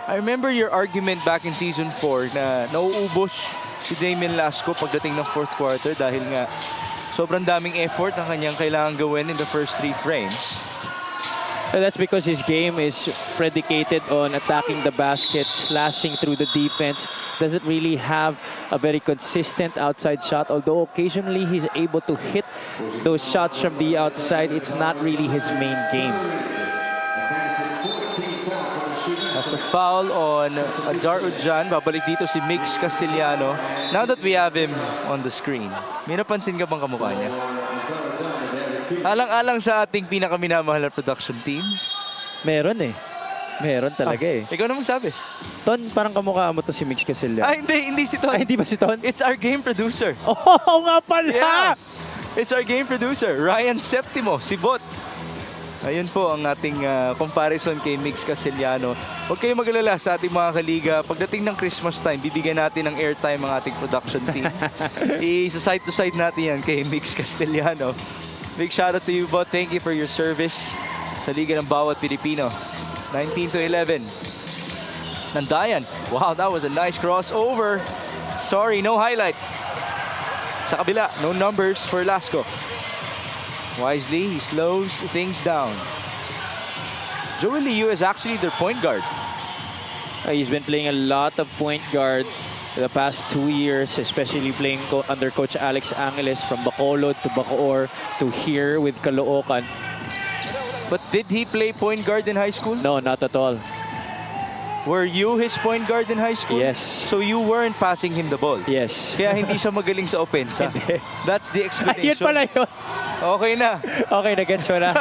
I remember your argument back in Season 4 na nauubos si Damien Lasco pagdating ng 4th quarter dahil nga sobrang daming effort ang kanyang kailangan gawin in the first 3 frames. And that's because his game is predicated on attacking the basket, slashing through the defense. Doesn't really have a very consistent outside shot. Although occasionally he's able to hit those shots from the outside, it's not really his main game. That's a foul on Azar Udjan. Babalik dito si Mix Castellano. Now that we have him on the screen, may napansin ka bang kamukha niya? Alang-alang sa ating pinakaminamahal na production team. Meron eh. Meron talaga eh. Ikaw na magsabi. Ton, parang kamukha mo to si Mix Casillas. Hindi si Ton. Ay, hindi ba si Ton? It's our game producer. Oh, nga pala! Yeah. It's our game producer, Ryan Septimo, si Bot. Ayun po ang ating comparison kay Mix Castellano. Huwag kayong mag-alala sa ating mga kaliga. Pagdating ng Christmas time, bibigyan natin ng airtime ang ating production team. Isa-side to side natin yan kay Mix Castellano. Big shout out to you, Bot. Thank you for your service sa liga ng bawat Pilipino. 19-11. Nandayan. Wow, that was a nice crossover. Sorry, no highlight. Sa kabila, no numbers for Lasco. Wisely, he slows things down. Joel Liu is actually their point guard. He's been playing a lot of point guard the past 2 years, especially playing under Coach Alex Angeles from Bacolod to Bacoor to here with Caloocan. But did he play point guard in high school? No, not at all. Were you his point guard in high school? Yes. So you weren't passing him the ball? Yes. Kaya hindi siya magaling sa opensa? That's the explanation. Ayun pala yun. Okay na. Okay, nag-gets mo na.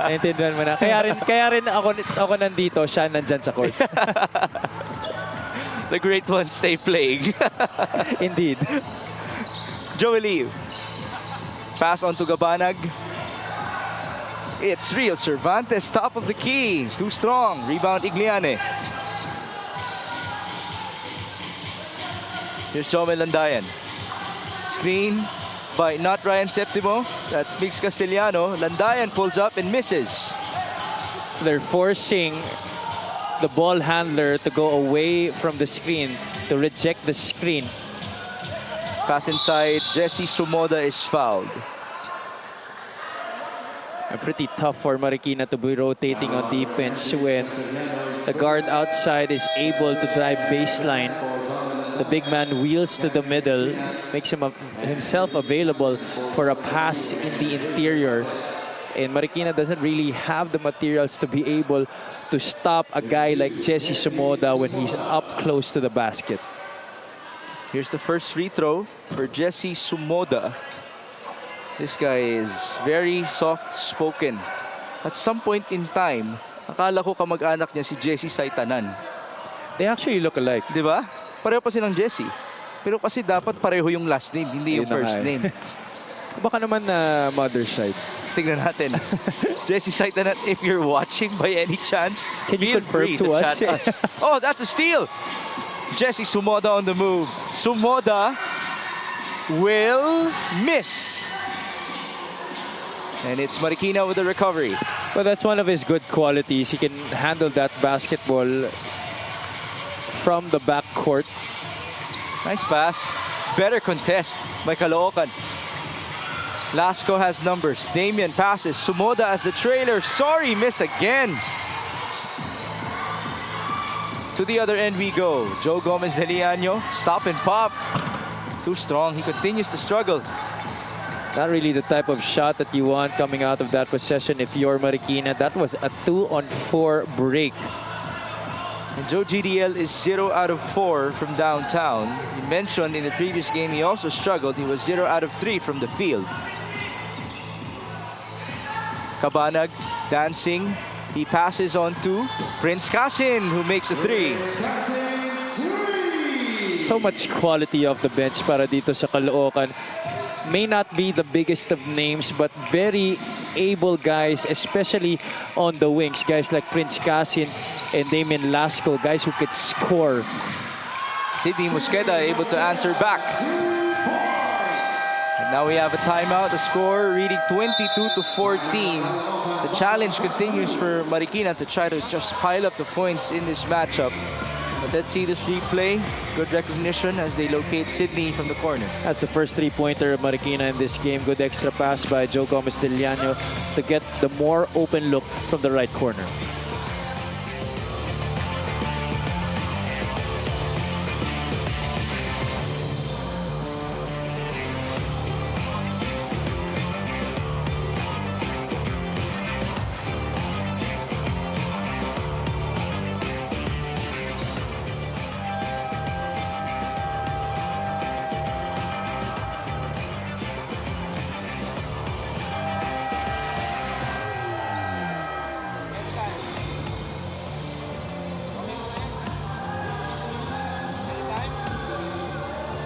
Naintindihan mo na. Kaya rin ako nandito, siya nandyan sa court. The great ones stay playing. Indeed. Joel Liu. Pass on to Gabanag. It's real Cervantes, top of the key. Too strong. Rebound Igliane. Here's Jomel Landayan. Screen by not Ryan Septimo. That's Mix Castellano. Landayan pulls up and misses. They're forcing the ball handler to go away from the screen, to reject the screen. Pass inside. Jesse Sumoda is fouled. Pretty tough for Marikina to be rotating on defense when the guard outside is able to drive baseline. The big man wheels to the middle, makes himself available for a pass in the interior. And Marikina doesn't really have the materials to be able to stop a guy like Jesse Sumoda when he's up close to the basket. Here's the first free throw for Jesse Sumoda. This guy is very soft-spoken. At some point in time, akala ko kamag-anak niya si Jesse Saitanan. They actually look alike. Di ba? Pareho pa silang Jesse. Pero kasi dapat pareho yung last name, hindi yung Yun na first nga eh. name. Baka naman na mother's side. Tignan natin. Jesse Saitanan, if you're watching by any chance, Can you feel confirm free to us? chat us. Oh, that's a steal. Jesse Sumoda on the move. Sumoda will miss. And it's Marikina with the recovery. But that's one of his good qualities. He can handle that basketball from the backcourt. Nice pass. Better contest by Caloocan. Lasco has numbers. Damian passes. Sumoda as the trailer. Sorry, miss again. To the other end we go. Joe Gomez de Liano. Stop and pop. Too strong. He continues to struggle. Not really the type of shot that you want coming out of that possession if you're Marikina. That was a 2-on-4 break. And Joe GDL is 0 out of 4 from downtown. He mentioned in the previous game he also struggled. He was 0 out of 3 from the field. Cabanag dancing. He passes on to Prince Kasin, who makes a 3. So much quality off the bench para dito sa Caloocan. May not be the biggest of names, but very able guys, especially on the wings. Guys like Prince Kasin and Damien Lasco, guys who could score. Sidney Mosqueda able to answer back. And now we have a timeout. The score reading 22-14. The challenge continues for Marikina to try to just pile up the points in this matchup. But let's see this replay. Good recognition as they locate Sidney from the corner. That's the first three-pointer of Marikina in this game. Good extra pass by Joe Gomez de Liano to get the more open look from the right corner.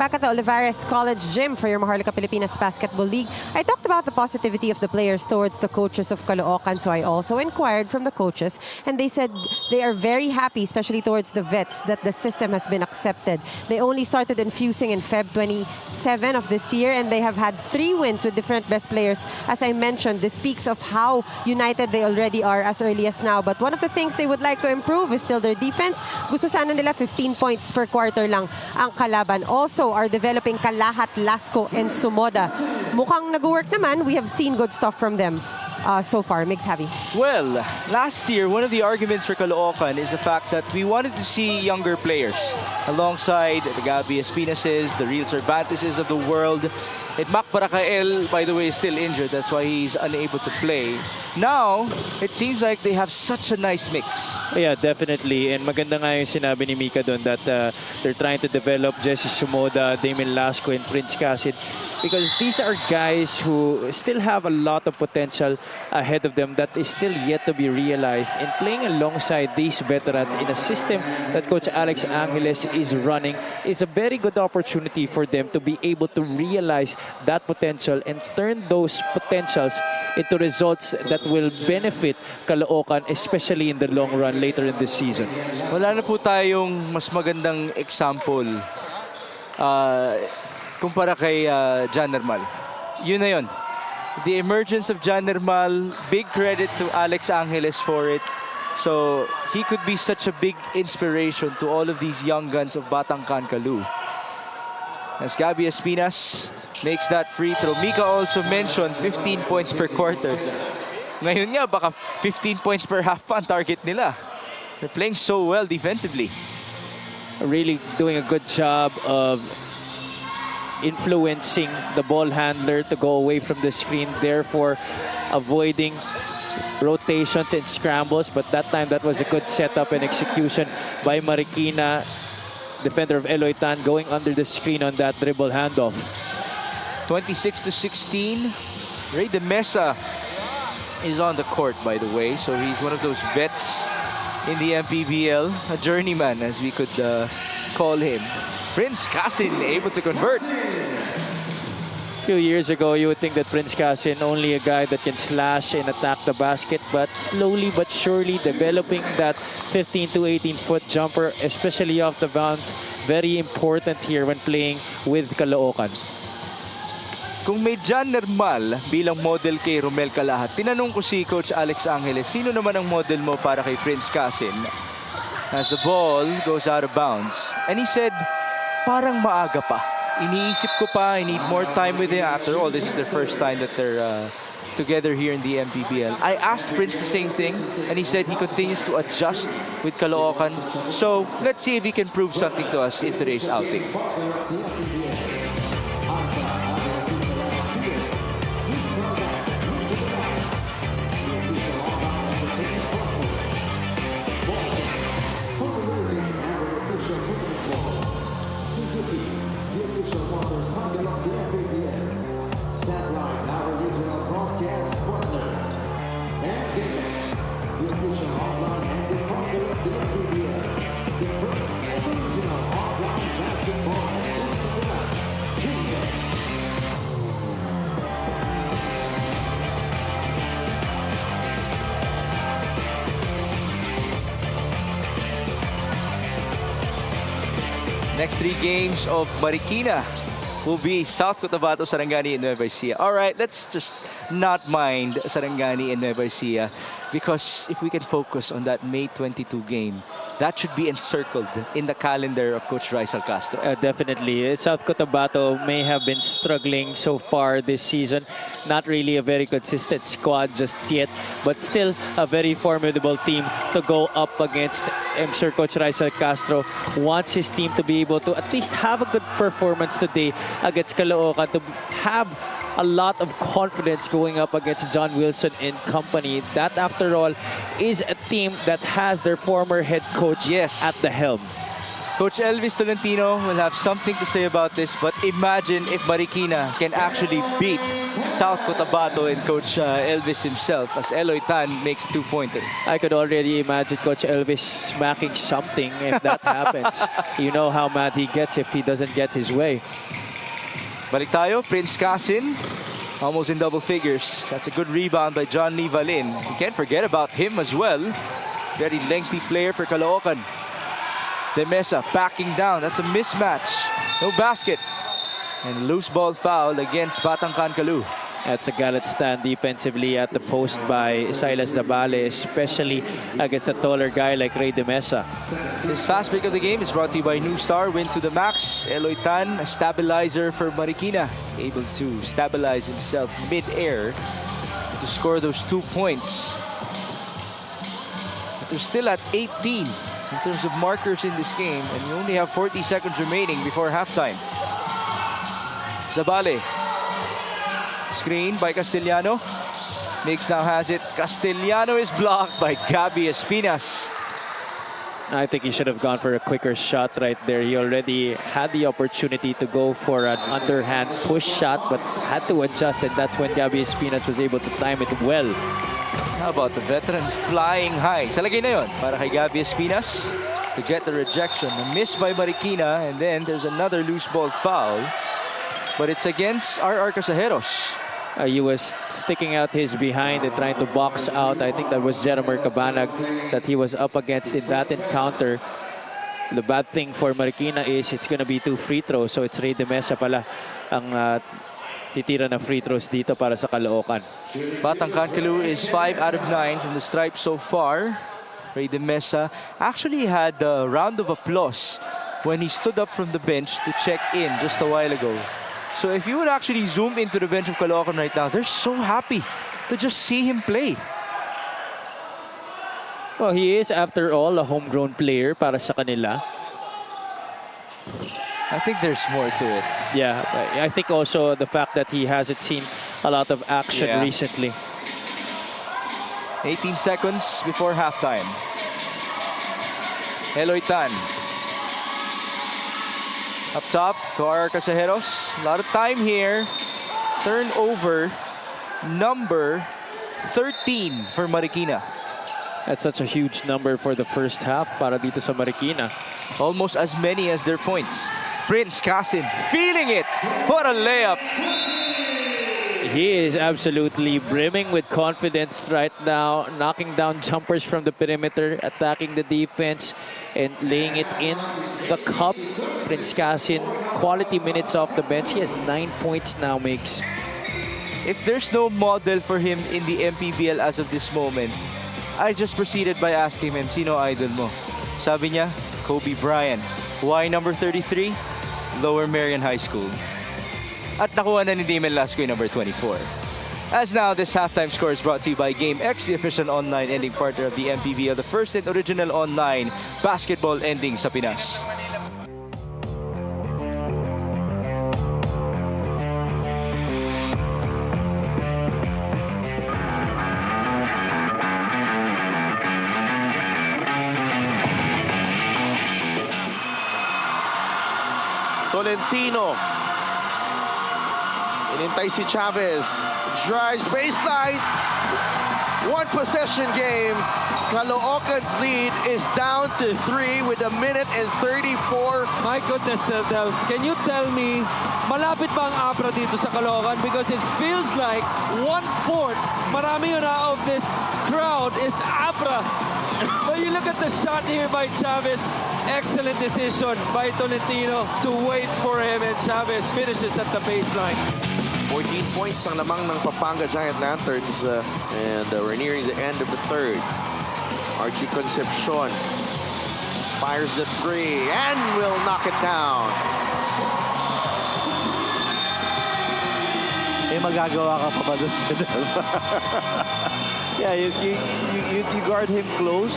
Back at the Olivares College Gym for your Maharlika Pilipinas Basketball League, I talked about the positivity of the players towards the coaches of Caloocan, so I also inquired from the coaches, and they said they are very happy, especially towards the vets, that the system has been accepted. They only started infusing in Feb 27 of this year, and they have had 3 wins with different best players. As I mentioned, this speaks of how united they already are as early as now. But one of the things they would like to improve is still their defense. Gusto sana nila 15 points per quarter lang ang kalaban. Also, are developing Kalahat, Lasco, and Sumoda. Mukhang nag-work naman. We have seen good stuff from them so far. Migs Javi. Well, last year, one of the arguments for Caloocan is the fact that we wanted to see younger players alongside the Gabi Espinases, the Real Cervanteses of the world. And Mac Barakael, by the way, is still injured. That's why he's unable to play. Now, it seems like they have such a nice mix. Yeah, definitely. And maganda nga yung sinabi ni Mika doon that they're trying to develop Jesse Sumoda, Damien Lasco, and Prince Kasid, because these are guys who still have a lot of potential ahead of them that is still yet to be realized. And playing alongside these veterans in a system that Coach Alex Angeles is running is a very good opportunity for them to be able to realize that potential and turn those potentials into results that will benefit Caloocan, especially in the long run later in this season. Wala na po tayong mas magandang example kumpara kay Jan Nermal. Yun na yun. The emergence of Jan Nermal, big credit to Alex Angeles for it. So he could be such a big inspiration to all of these young guns of Batangcan Caloo. As Gabi Espinas makes that free throw. Mika also mentioned 15 points per quarter. Ngayon nga, baka 15 points per half pa ang target nila. They're playing so well defensively. Really doing a good job of influencing the ball handler to go away from the screen, therefore avoiding rotations and scrambles. But that time, that was a good setup and execution by Marikina. Defender of Eloy Tan going under the screen on that dribble handoff. 26-16. Ray De Mesa is on the court, by the way. So he's one of those vets in the MPBL, a journeyman as we could call him. Prince Casin able to convert. A few years ago, you would think that Prince Casin only a guy that can slash and attack the basket, but slowly but surely developing that 15 to 18-foot jumper, especially off the bounce, very important here when playing with Caloocan. Kung may John Nermal bilang model kay Romel Calahat, tinanong ko si Coach Alex Angeles, sino naman ang model mo para kay Prince Casin? As the ball goes out of bounds. And he said, parang maaga pa. Iniisip ko pa, I need more time with him. After all, this is the first time that they're together here in the MPBL. I asked Prince the same thing, and he said he continues to adjust with Caloocan. So, let's see if he can prove something to us in today's outing. Next 3 games of Marikina will be South Cotabato, Sarangani, and Nueva Ecija. All right, let's just not mind Sarangani and Nueva Ecija, because if we can focus on that May 22 game, that should be encircled in the calendar of Coach Rizal Castro. Definitely. South Cotabato may have been struggling so far this season. Not really a very consistent squad just yet, but still a very formidable team to go up against. I'm sure Coach Rizal Castro wants his team to be able to at least have a good performance today against Caloocan, to have a lot of confidence going up against John Wilson and company. That, after all, is a team that has their former head coach at the helm. Coach Elvis Tolentino will have something to say about this, but imagine if Marikina can actually beat South Cotabato and Coach Elvis himself, as Eloy Tan makes a 2-pointer. I could already imagine Coach Elvis smacking something if that happens. You know how mad he gets if he doesn't get his way. Balik tayo, Prince Casin, almost in double figures. That's a good rebound by John Lee Valin. You can't forget about him as well. Very lengthy player for Caloocan. De Mesa backing down. That's a mismatch. No basket. And loose ball foul against Batangcan Caloo. That's a gallant stand defensively at the post by Silas Zabale, especially against a taller guy like Ray De Mesa. This fast break of the game is brought to you by New Star. Win to the max. Eloy Tan, a stabilizer for Marikina. Able to stabilize himself mid-air to score those 2 points. But they're still at 18 in terms of markers in this game, and you only have 40 seconds remaining before halftime. Zabale. Screen by Castellano. Knicks now has it. Castellano is blocked by Gabby Espinas. I think he should have gone for a quicker shot right there. He already had the opportunity to go for an underhand push shot, but had to adjust, and that's when Gabby Espinas was able to time it well. How about the veteran flying high? Sa lagay na yun para kay Gabby Espinas to get the rejection. A miss by Marikina, and then there's another loose ball foul. But it's against R.R. Casajeros. He was sticking out his behind and trying to box out. I think that was Jeromer Cabanag that he was up against in that encounter. The bad thing for Marikina is it's going to be 2 free throws. So it's Ray De Mesa pala ang titira na free throws dito para sa Caloocan. Batangcan Caloo is 5 out of 9 from the stripe so far. Ray De Mesa actually had a round of applause when he stood up from the bench to check in just a while ago. So if you would actually zoom into the bench of Caloocan right now, they're so happy to just see him play. Well, he is, after all, a homegrown player para sa kanila. I think there's more to it. Yeah, I think also the fact that he hasn't seen a lot of action recently. 18 seconds before halftime. Eloy Tan. Up top to R.R. Casajeros. A lot of time here. Turnover number 13 for Marikina. That's such a huge number for the first half para dito sa Marikina. Almost as many as their points. Prince Casin feeling it. What a layup. He is absolutely brimming with confidence right now, knocking down jumpers from the perimeter, attacking the defense, and laying it in the cup. Prince Casin, quality minutes off the bench. He has 9 points now, Migs. If there's no model for him in the MPBL as of this moment, I just proceeded by asking him, sino idol mo? Sabi niya, Kobe Bryant. Why number 33? Lower Marion High School. At nakuha na ni Damon Lasco yung number 24. As now, this halftime score is brought to you by Game X, the official online ending partner of the MPBL, the first and original online basketball ending sa Pinas. Tolentino. Inintay si Chavez. Drives baseline. One possession game. Caloocan's lead is down to 3 with 1:34. My goodness, Del, can you tell me, malapit ba ang Abra dito sa Caloocan? Because it feels like 1/4, marami yun of this crowd is Abra. But you look at the shot here by Chavez. Excellent decision by Tolentino to wait for him, and Chavez finishes at the baseline. 14 points ang lamang ng Pampanga Giant Lanterns, and we're nearing the end of the third. Archie Concepcion fires the 3 and will knock it down. May magagawa ka pa ba doon sa Yeah, you guard him close,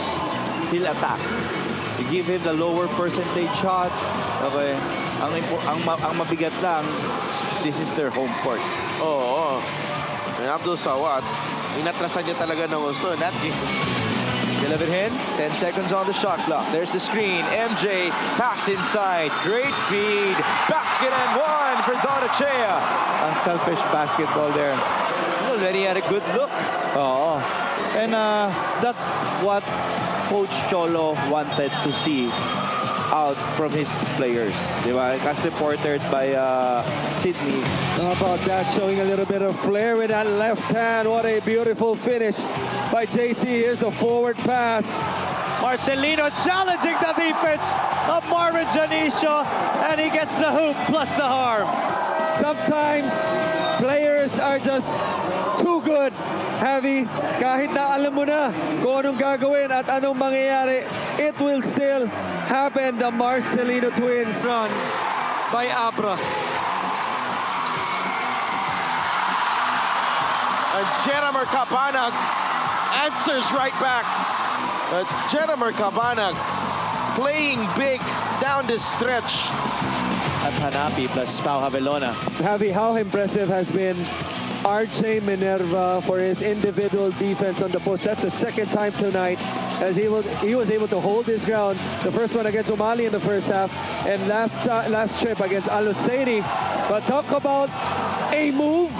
he'll attack. You give him the lower percentage shot. Okay. Ang mabigat lang, this is their home court. Oo. And Abdul Sawat, inatrasan niya talaga ng gusto. That game. Still have it in. 10 seconds on the shot clock. There's the screen. MJ pass inside. Great feed. Basket and one for Donachea. Unselfish basketball there. Already had a good look. Oo. And that's what Coach Cholo wanted to see out from his players. Diba? As reported by Sydney. How about that? Showing a little bit of flair with that left hand. What a beautiful finish by JC. Here's the forward pass. Marcelino challenging the defense of Marvin Janicio, and he gets the hoop plus the harm. Sometimes players are just too good. Heavy, kahit na alam mo na kung anong gagawin at anong mangyayari, it will still happen. The Marcelino twins run by Abra. And Jennifer Cabanag answers right back. Jennifer Cabanag playing big down the stretch. At Hanapi plus Pau Javelona. Heavy, how impressive has been RJ Minerva for his individual defense on the post. That's the second time tonight as he was able to hold his ground. The first one against Omali in the first half, and last trip against Al-Husseini. But talk about a move.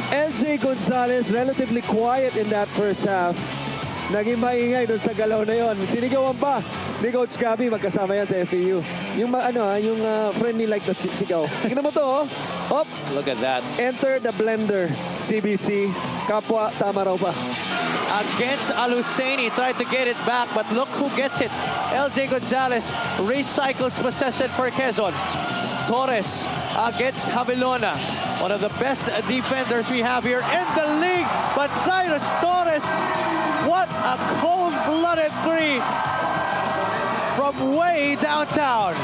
LJ Gonzalez relatively quiet in that first half. Naging maingay doon sa galaw na yon. Sinigawan pa ni Coach Gabby, magkasama yan sa FAU. Yung friendly like that sigaw. Tingnan mo to, oh. Op. Look at that. Enter the blender, CBC. Kapwa, tama raw pa. Against Al-Husseini, tried to get it back, but look who gets it. LJ Gonzalez recycles possession for Quezon. Torres against Javelona. One of the best defenders we have here in the league. But Cyrus Torres, what a cold-blooded 3 from way downtown.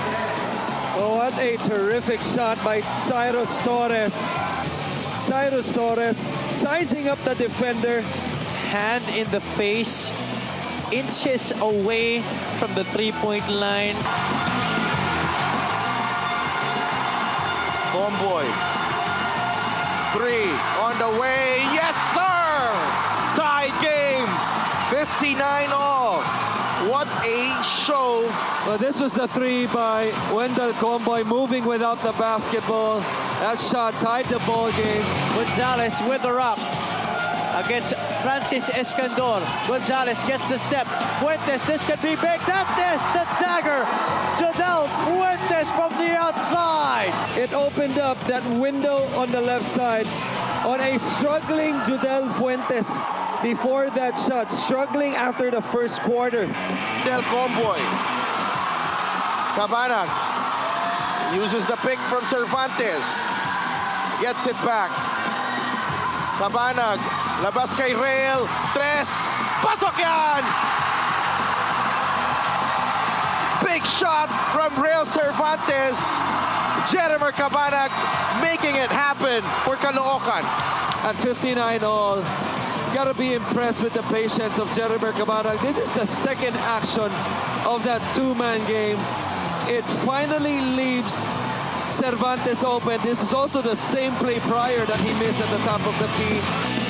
Oh, what a terrific shot by Cyrus Torres. Cyrus Torres sizing up the defender. Hand in the face, inches away from the three-point line. Homeboy. 3 on the way. Yes, sir! Tied game. 59 all. What a show. Well, this was the 3 by Wendell Comboy, moving without the basketball. That shot tied the ball game. Gonzalez with the rock. against Francis Escandor. Gonzalez gets the step. Fuentes, this could be big. That is the dagger. Jodel Fuentes from the outside. It opened up that window on the left side on a struggling Jodel Fuentes before that shot, struggling after the first quarter. Del Comboy. Cabanag uses the pick from Cervantes. Gets it back. Cabanag, labas kay Rail. Tres. Pasok yan! Big shot from Rail Cervantes. Jerimer Cabanag making it happen for Caloocan. At 59 all, gotta be impressed with the patience of Jerimer Cabanag. This is the second action of that two-man game. It finally leaves Cervantes open. This is also the same play prior that he missed at the top of the key.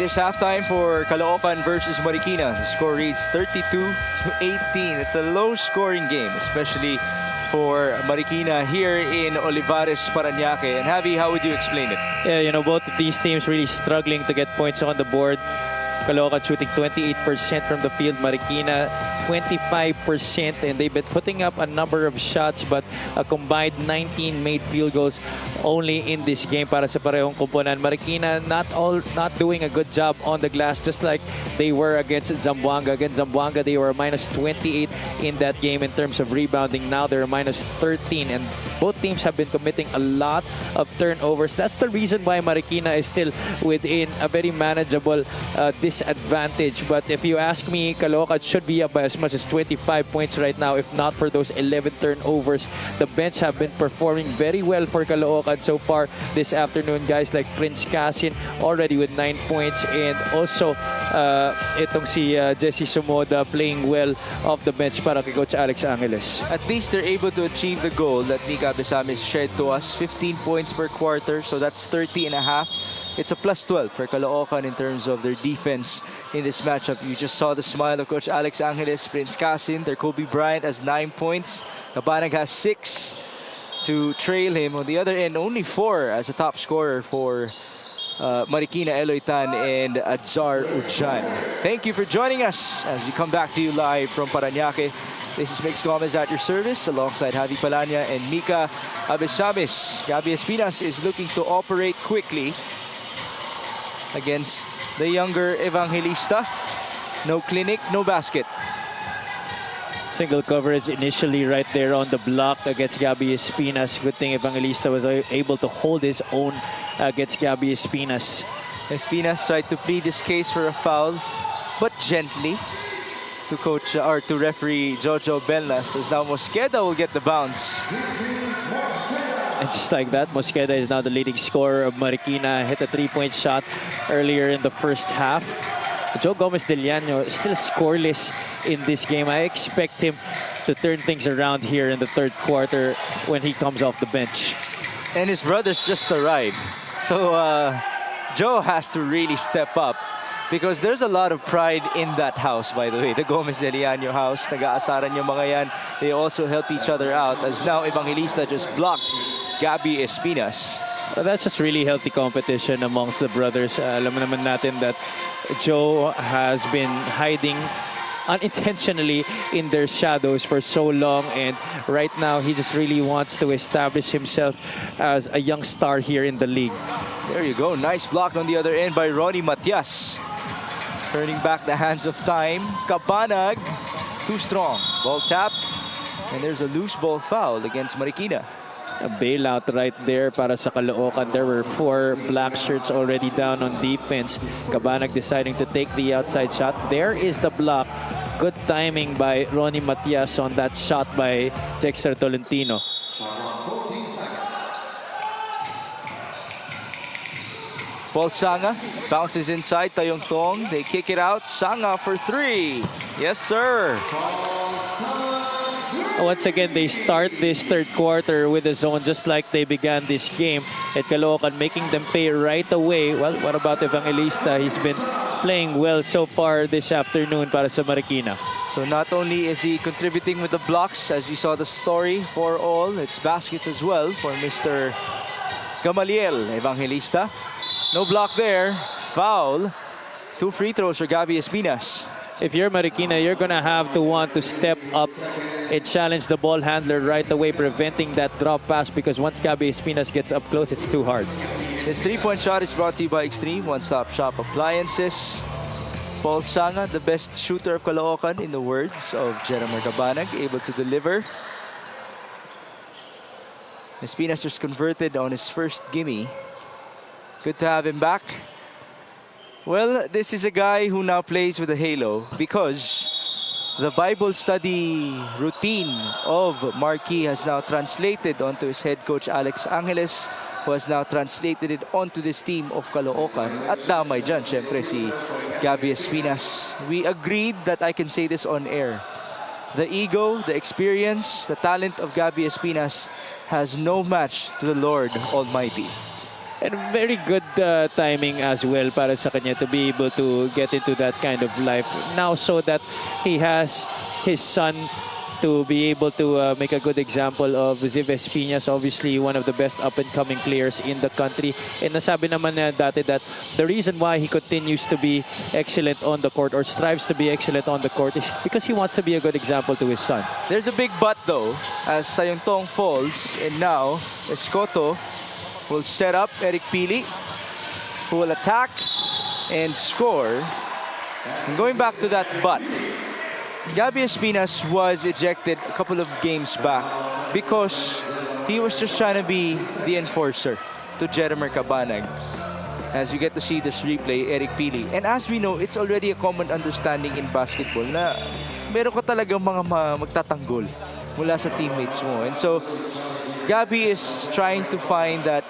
It is halftime for Caloocan versus Marikina. The score reads 32-18. It's a low-scoring game, especially for Marikina here in Olivares, Parañaque. And Javi, how would you explain it? Yeah, you know, both of these teams really struggling to get points on the board. Caloocan shooting 28% from the field, Marikina 25%, and they've been putting up a number of shots but a combined 19 made field goals only in this game para sa parehong kumpunan. Marikina not doing a good job on the glass, just like they were against Zamboanga. Against Zamboanga, they were minus 28 in that game in terms of rebounding. Now they're minus 13, and both teams have been committing a lot of turnovers. That's the reason why Marikina is still within a very manageable disadvantage. But if you ask me, Caloocan should be up by as much as 25 points right now, if not for those 11 turnovers. The bench have been performing very well for Caloocan so far this afternoon. Guys like Prince Casin already with 9 points, and also itong si Jesse Sumoda playing well off the bench para kay Coach Alex Angeles. At least they're able to achieve the goal that Mika Besamis shared to us, 15 points per quarter, so that's 30 and a half. It's a plus 12 for Caloocan in terms of their defense in this matchup. You just saw the smile of Coach Alex Angeles. Prince Casin, their Kobe Bryant, has 9 points. Cabanag has 6 to trail him. On the other end, only 4 as a top scorer for Marikina, Eloy Tan and Adzar Ujan. Thank you for joining us as we come back to you live from Parañaque. This is Mix Gomez at your service alongside Javi Palanya and Mika Abesamis. Gabby Espinas is looking to operate quickly against the younger Evangelista. No clinic, no basket. Single coverage initially right there on the block against Gabby Espinas. Good thing Evangelista was able to hold his own against Gabby Espinas. Espinas tried to plead his case for a foul, but gently to coach or to referee Jojo Belnas, as now Mosqueda will get the bounce. And just like that, Mosqueda is now the leading scorer of Marikina. Hit a 3-point shot earlier in the first half. Joe Gomez Del Llano is still scoreless in this game. I expect him to turn things around here in the third quarter when he comes off the bench. And his brother's just arrived. So Joe has to really step up, because there's a lot of pride in that house, by the way. The Gomez Del Llano house. Nag-aasaran yung mga yan. They also help each other out, as now Evangelista just blocked Gabby Espinas. Well, that's just really healthy competition amongst the brothers. Alam naman natin that Joe has been hiding unintentionally in their shadows for so long, and right now he just really wants to establish himself as a young star here in the league. There you go. Nice block on the other end by Ronnie Matias. Turning back the hands of time. Cabanag, too strong. Ball tapped, and there's a loose ball foul against Marikina. A bailout right there para sa Caloocan. There were 4 black shirts already down on defense. Cabanag deciding to take the outside shot. There is the block. Good timing by Ronnie Matias on that shot by Jexter Tolentino. Paul Sanga bounces inside. Tayong Tong. They kick it out. Sanga for 3. Yes, sir. Once again, they start this third quarter with a zone just like they began this game at Caloocan, making them pay right away. Well, what about Evangelista? He's been playing well so far this afternoon para sa Marikina. So not only is he contributing with the blocks, as you saw the story for all, it's baskets as well for Mr. Gamaliel Evangelista. No block there. Foul. 2 free throws for Gabby Espinas. If you're Marikina, you're going to have to want to step up and challenge the ball handler right away, preventing that drop pass, because once Gabby Espinas gets up close, it's too hard. This 3-point shot is brought to you by Extreme One-Stop Shop Appliances. Paul Sanga, the best shooter of Caloocan, in the words of Jeremy Cabanag, able to deliver. Espinas just converted on his first gimme. Good to have him back. Well, this is a guy who now plays with a halo, because the Bible study routine of Marquis has now translated onto his head coach Alex Angeles, who has now translated it onto this team of Caloocan. At damay dyan, syempre, si Gabby Espinas. We agreed that I can say this on air. The ego, the experience, the talent of Gabby Espinas has no match to the Lord Almighty. And very good timing as well para sa kanya to be able to get into that kind of life now, so that he has his son to be able to make a good example of Ziv Espinas, obviously one of the best up-and-coming players in the country. And nasabi naman niya dati that the reason why he continues to be excellent on the court or strives to be excellent on the court is because he wants to be a good example to his son. There's a big but though, as Tayongtong falls, and now Escoto will set up Eric Pili, who will attack and score. And going back to that but, Gabby Espinas was ejected a couple of games back because he was just trying to be the enforcer to Jeremer Cabanag. As you get to see this replay, Eric Pili. And as we know, it's already a common understanding in basketball na meron ka talagang mga magtatanggol mula sa teammates mo. And so, Gabby is trying to find that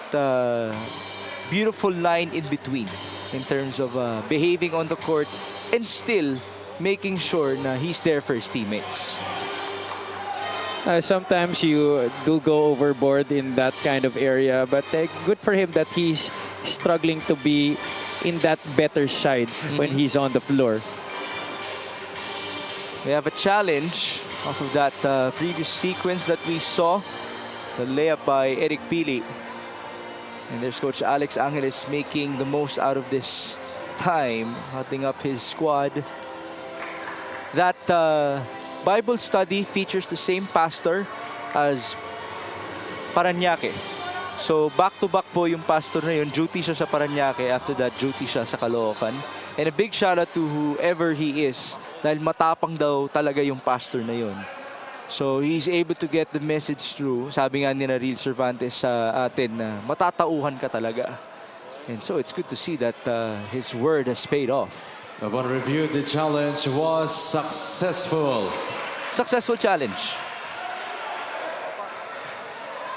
beautiful line in between in terms of behaving on the court and still making sure na he's there for his teammates. Sometimes you do go overboard in that kind of area, but good for him that he's struggling to be in that better side when he's on the floor. We have a challenge off of that previous sequence that we saw. The layup by Eric Pili. And there's Coach Alex Angeles making the most out of this time, hotting up his squad. That Bible study features the same pastor as Parañaque. So back-to-back po yung pastor na yun. Duty siya sa Parañaque. After that, duty siya sa Caloocan. And a big shout out to whoever he is. Dahil matapang daw talaga yung pastor na yun. So he's able to get the message through. Sabi nga ni Real Cervantes sa atin na matatauhan ka talaga. And so it's good to see that his word has paid off. Upon review, the challenge was successful. Successful challenge.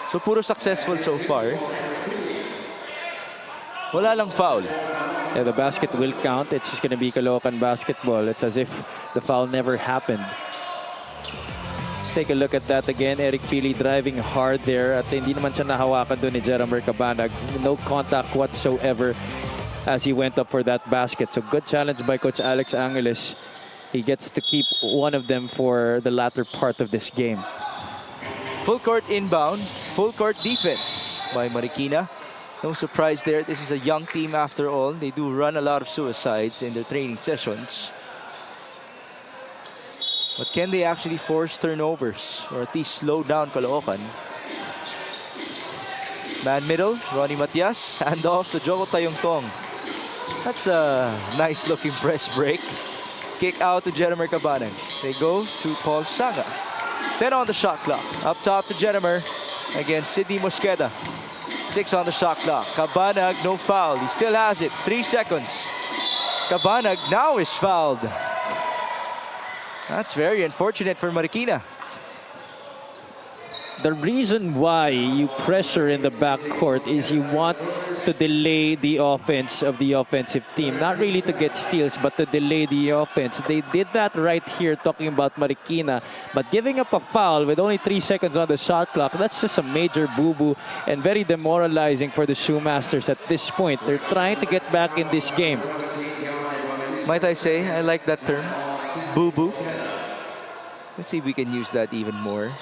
So puro successful so far. Wala lang foul. Yeah, the basket will count. It's just going to be Caloocan basketball. It's as if the foul never happened. Take a look at that again. Eric Pili driving hard there. At hindi naman siya nahawakan doon ni Jeremer Cabanag. No contact whatsoever as he went up for that basket. So good challenge by Coach Alex Angeles. He gets to keep one of them for the latter part of this game. Full court inbound. Full court defense by Marikina. No surprise there. This is a young team after all. They do run a lot of suicides in their training sessions. But can they actually force turnovers or at least slow down Caloocan? Man middle, Ronnie Matias. Hand off to Joko Tayongtong. That's a nice looking press break. Kick out to Jeremer Cabanag. They go to Paul Sanga. 10 on the shot clock. Up top to Jeremer against Sidney Mosqueda. 6 on the shot clock. Cabanag, no foul. He still has it. 3 seconds. Cabanag now is fouled. That's very unfortunate for Marikina. The reason why you pressure in the backcourt is you want to delay the offense of the offensive team. Not really to get steals, but to delay the offense. They did that right here, talking about Marikina. But giving up a foul with only 3 seconds on the shot clock, that's just a major boo-boo and very demoralizing for the Shoemasters at this point. They're trying to get back in this game. Might I say, I like that term. Boo-boo. Let's see if we can use that even more.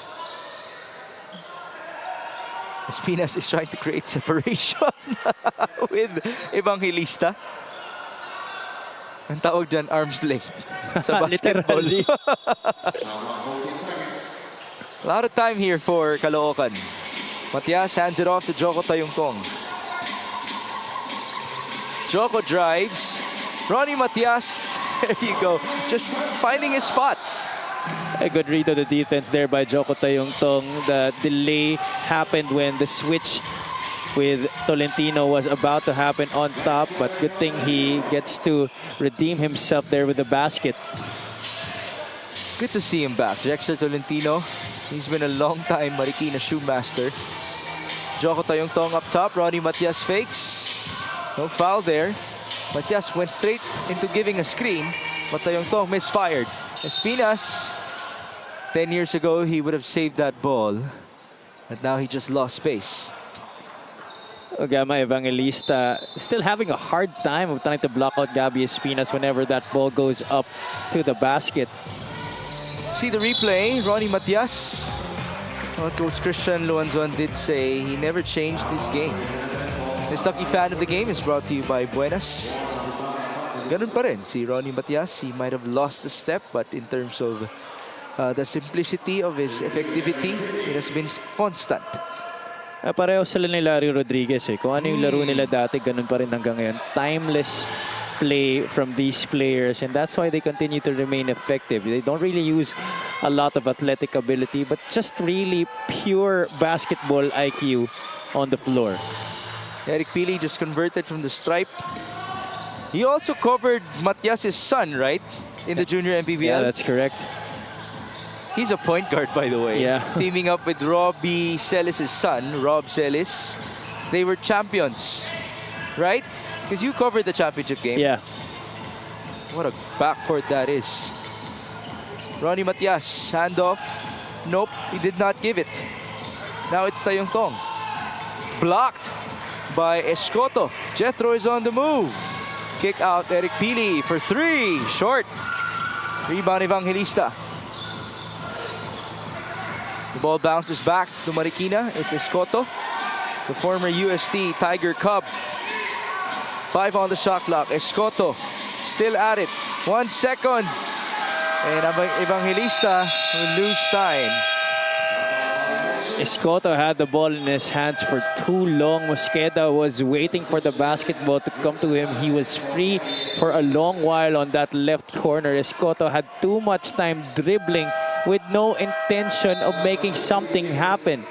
Espinas is trying to create separation with Evangelista. Ang tawag dyan, arm's length sa basketball. A lot of time here for Caloocan. Matias hands it off to Joko Tayongtong. Joko drives. Ronnie Matias, there you go. Just finding his spots. A good read of the defense there by Joko Tayongtong. The delay happened when the switch with Tolentino was about to happen on top, but good thing he gets to redeem himself there with the basket. Good to see him back. Jexter Tolentino, he's been a long time Marikina Shoemaster. Joko Tayongtong up top. Ronnie Matias fakes. No foul there. Matias went straight into giving a screen, but Tayongtong misfired. Espinas, 10 years ago, he would have saved that ball. But now he just lost space. Gama Evangelista still having a hard time of trying to block out Gabby Espinas whenever that ball goes up to the basket. See the replay, Ronnie Matias. What Coach Christian Luanzon did say, he never changed his game. This Lucky Fan of the Game is brought to you by Buenas. Ganun pa rin, si Ronnie Matias, he might have lost a step, but in terms of the simplicity of his effectivity, it has been constant. Pareho sila ni Larry Rodriguez eh. Kung ano yung laro nila dati, ganun pa rin hanggang ngayon. Timeless play from these players, and that's why they continue to remain effective. They don't really use a lot of athletic ability, but just really pure basketball IQ on the floor. Eric Pili just converted from the stripe. He also covered Matias' son, right? In the junior MPBL. Yeah, that's correct. He's a point guard, by the way. Yeah. Teaming up with Robbie Celis' son, Rob Celis. They were champions, right? Because you covered the championship game. Yeah. What a backcourt that is. Ronnie Matias, handoff. Nope, he did not give it. Now it's Tayong Tong. Blocked by Escoto. Jethro is on the move. Kick out Eric Pili for three. Short. Rebound Evangelista. The ball bounces back to Marikina. It's Escoto, the former UST Tiger Cub. 5 on the shot clock. Escoto still at it. 1 second. And Evangelista will lose time. Escoto had the ball in his hands for too long. Mosqueda was waiting for the basketball to come to him. He was free for a long while on that left corner. Escoto had too much time dribbling with no intention of making something happen.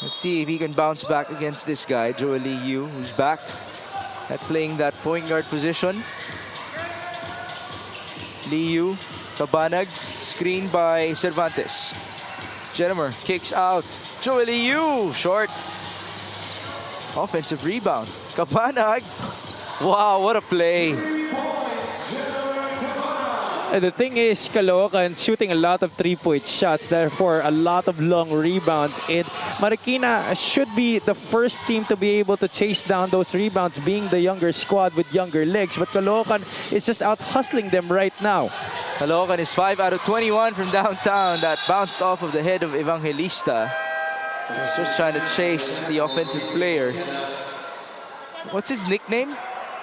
Let's see if he can bounce back against this guy, Joel Lee Yu, who's back at playing that point guard position. Lee Yu, Cabanag, screened by Cervantes. Jennifer kicks out. Joel Lee Yu, short. Offensive rebound. Cabanag. Wow, what a play. The thing is, Caloocan shooting a lot of three-point shots, therefore a lot of long rebounds. And Marikina should be the first team to be able to chase down those rebounds, being the younger squad with younger legs. But Caloocan is just out hustling them right now. Caloocan is 5 out of 21 from downtown. That bounced off of the head of Evangelista. He's just trying to chase the offensive player. What's his nickname?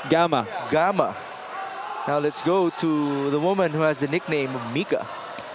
Gama. Gama. Now let's go to the woman who has the nickname of Mika.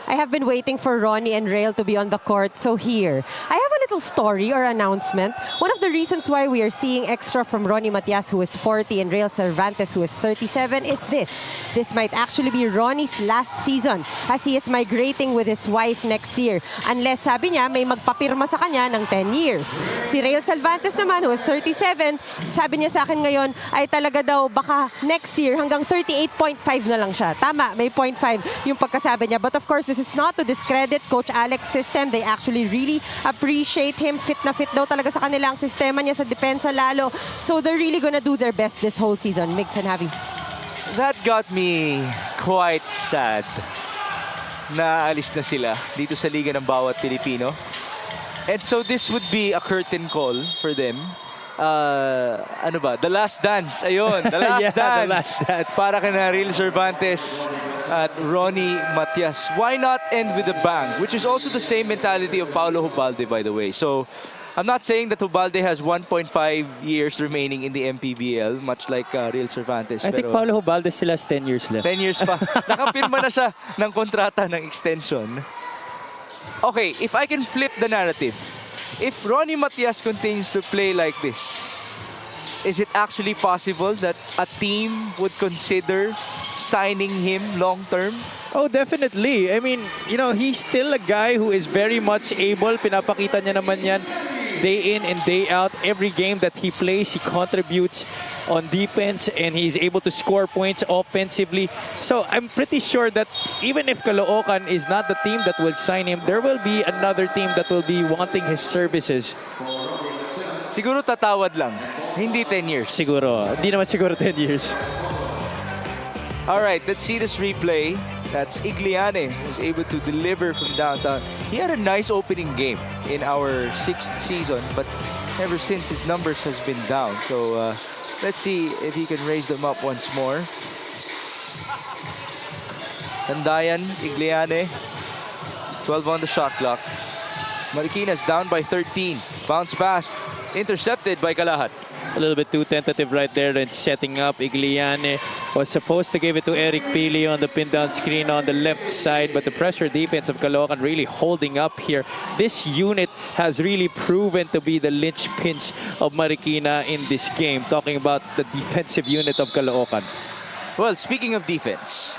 I have been waiting for Ronnie and Rail to be on the court, so here. I have a little story or announcement. One of the reasons why we are seeing extra from Ronnie Matias, who is 40, and Rail Cervantes, who is 37, is this. This might actually be Ronnie's last season as he is migrating with his wife next year. Unless, sabi niya, may magpapirma sa kanya ng 10 years. Si Rail Cervantes naman, who is 37, sabi niya sa akin ngayon, ay talaga daw baka next year hanggang 38.5 na lang siya. Tama, may 0.5 yung pagkasabi niya. But of course, this is not to discredit Coach Alex's system. They actually really appreciate him. Fit na fit daw talaga sa kanila ang sistema niya sa depensa lalo. So they're really gonna do their best this whole season. Mix and Javi. That got me quite sad. Naalis na sila dito sa liga ng bawat Pilipino. And so this would be a curtain call for them. Ano ba? The Last Dance. Ayun, The Last Yeah, Dance. The Last Dance. Para kina Rail Cervantes at Ronnie Matias. Why not end with a bang? Which is also the same mentality of Paulo Hubalde, by the way. So, I'm not saying that Hubalde has 1.5 years remaining in the MPBL, much like Rail Cervantes. I think Paulo Hubalde still has 10 years left. 10 years pa. Nakapirma na siya ng kontrata ng extension. Okay, if I can flip the narrative, if Ronnie Matias continues to play like this, is it actually possible that a team would consider signing him long-term? Oh, definitely. I mean, you know, he's still a guy who is very much able. Pinapakita niya naman yan day in and day out. Every game that he plays, he contributes on defense and he's able to score points offensively. So I'm pretty sure that even if Caloocan is not the team that will sign him, there will be another team that will be wanting his services. Siguro tatawad lang. Hindi 10 years. Siguro. Hindi naman siguro 10 years. All right, let's see this replay. That's Igliane, who's able to deliver from downtown. He had a nice opening game in our 6th season, but ever since his numbers has been down. So let's see if he can raise them up once more. Tandayan, Igliane, 12 on the shot clock. Marikina's down by 13. Bounce pass, intercepted by Kalahat. A little bit too tentative right there and setting up. Igliane was supposed to give it to Eric Pili on the pin down screen on the left side, but the pressure defense of Caloocan really holding up here. This unit has really proven to be the linchpins of Marikina in this game. Talking about the defensive unit of Caloocan. Well, speaking of defense,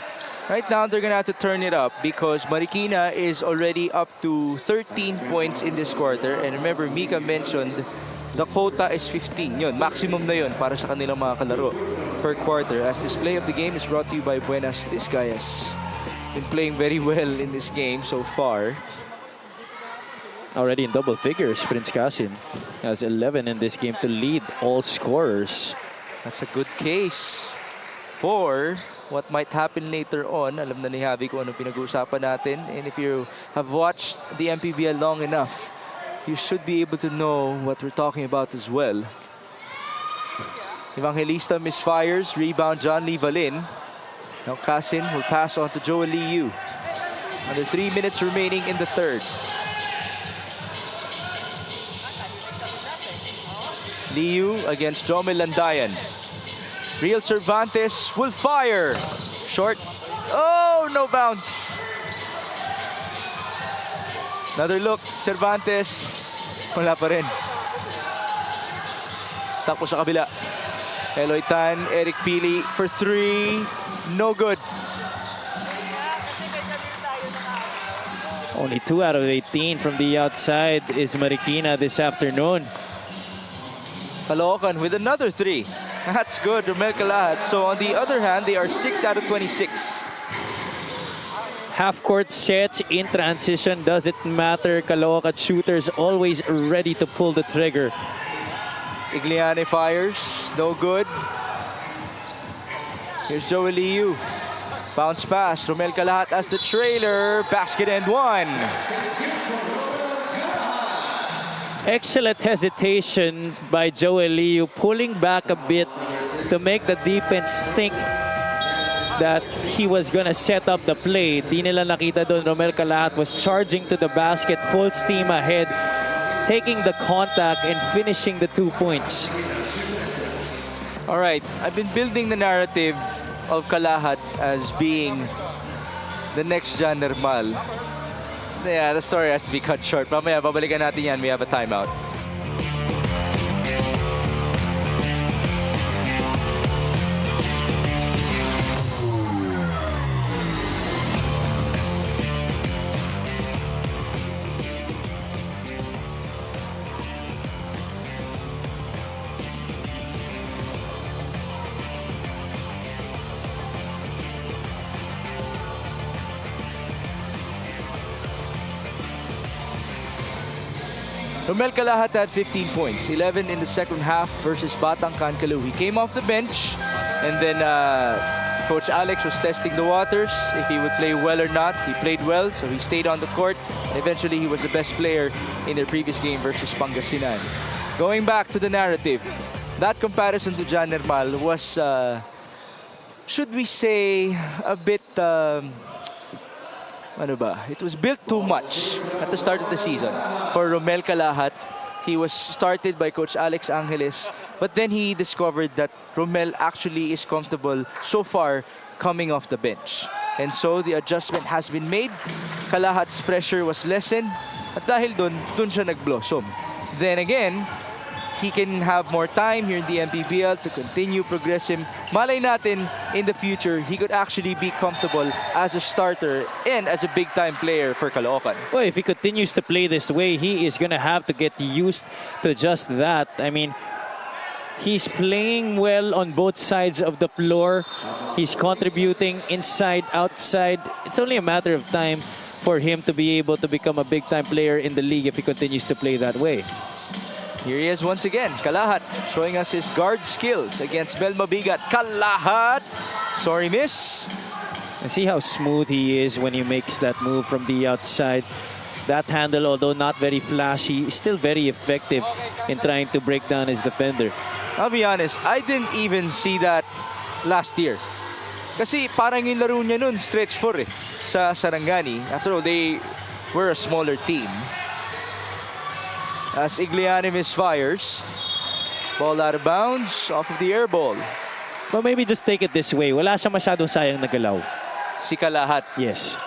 right now they're gonna have to turn it up because Marikina is already up to 13 points in this quarter. And remember, Mika mentioned the quota is 15. Yun, maximum na yun para sa kanilang mga kalaro per quarter. As this play of the game is brought to you by Buenas. This guy has been playing very well in this game so far. Already in double figures, Prince Kasin has 11 in this game to lead all scorers. That's a good case for what might happen later on. Alam na ni Javi kung anong pinag-uusapan natin. And if you have watched the MPBL long enough, you should be able to know what we're talking about as well. Evangelista misfires. Rebound, John Lee Valin. Now Kasin will pass on to Joel Liu. Under 3 minutes remaining in the third. Liu against Jomel Landayan. Real Cervantes will fire. Short. Oh, no bounce. Another look. Cervantes. Wala pa rin. Takbo sa kabila. Eloy Tan, Eric Pili for 3. No good. Only 2 out of 18 from the outside is Marikina this afternoon. Caloocan with another 3. That's good, Romel Kalahat. So on the other hand, they are 6 out of 26. Half-court sets in transition, doesn't matter. Caloocan shooters always ready to pull the trigger. Igliane fires, no good. Here's Joel Liu. Bounce pass, Romel Kalahat as the trailer. Basket and one. Excellent hesitation by Joel Liu, pulling back a bit to make the defense think that he was gonna set up the play. Di nila nakita doon, Romel Kalahat was charging to the basket, full steam ahead, taking the contact and finishing the 2 points. All right, I've been building the narrative of Kalahat as being the next Jan Nermal. Yeah, the story has to be cut short. Mamaya, babalikan natin yan. We have a timeout. Romel Kalahat had 15 points, 11 in the second half versus Batang Kankalu. He came off the bench, and then Coach Alex was testing the waters, if he would play well or not. He played well, so he stayed on the court, and eventually he was the best player in their previous game versus Pangasinan. Going back to the narrative, that comparison to Jan Nermal was, should we say, a bit... It was built too much at the start of the season for Romel Kalahat. He was started by Coach Alex Angeles, but then he discovered that Romel actually is comfortable so far coming off the bench. And so the adjustment has been made. Kalahat's pressure was lessened, at dahil dun siya nag-blossom. Then again, he can have more time here in the MPBL to continue progressing. Malay natin, in the future, he could actually be comfortable as a starter and as a big-time player for Caloocan. Well, if he continues to play this way, he is going to have to get used to just that. I mean, he's playing well on both sides of the floor. He's contributing inside, outside. It's only a matter of time for him to be able to become a big-time player in the league if he continues to play that way. Here he is once again. Kalahat showing us his guard skills against Mel Mabigat. Kalahat! Sorry, miss. And see how smooth he is when he makes that move from the outside. That handle, although not very flashy, is still very effective in trying to break down his defender. I'll be honest, I didn't even see that last year. Kasi parang yung laro niya nun, stretch 4 sa Sarangani. After all, they were a smaller team. As Igliani misfires, ball out of bounds, off of the air ball. But maybe just take it this way. Wala siya masyadong sayang na galaw. Si Kalahat. Yes.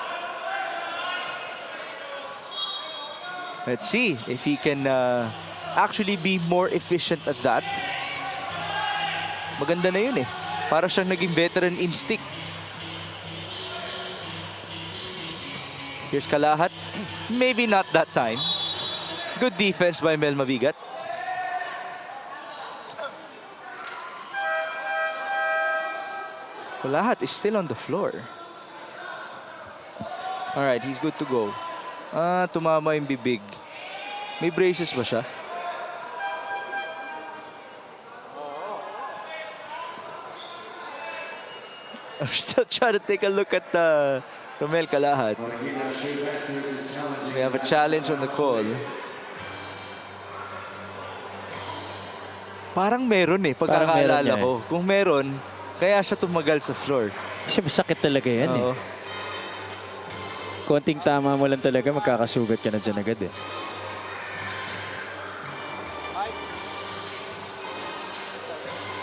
Let's see if he can actually be more efficient at that. Maganda na yun Para siyang naging veteran instinct. Here's Kalahat. Maybe not that time. Good defense by Mel Mabigat. Kalahat is still on the floor. Alright, he's good to go. Tumama yung bibig. May braces ba siya? I'm still trying to take a look at Romel Kalahat. We have a challenge on the call. Parang meron pagkakaalala ko. Kung meron, kaya siya tumagal sa floor. Kasi masakit talaga yan Konting tama mo lang talaga, magkakasugat ka na dyan agad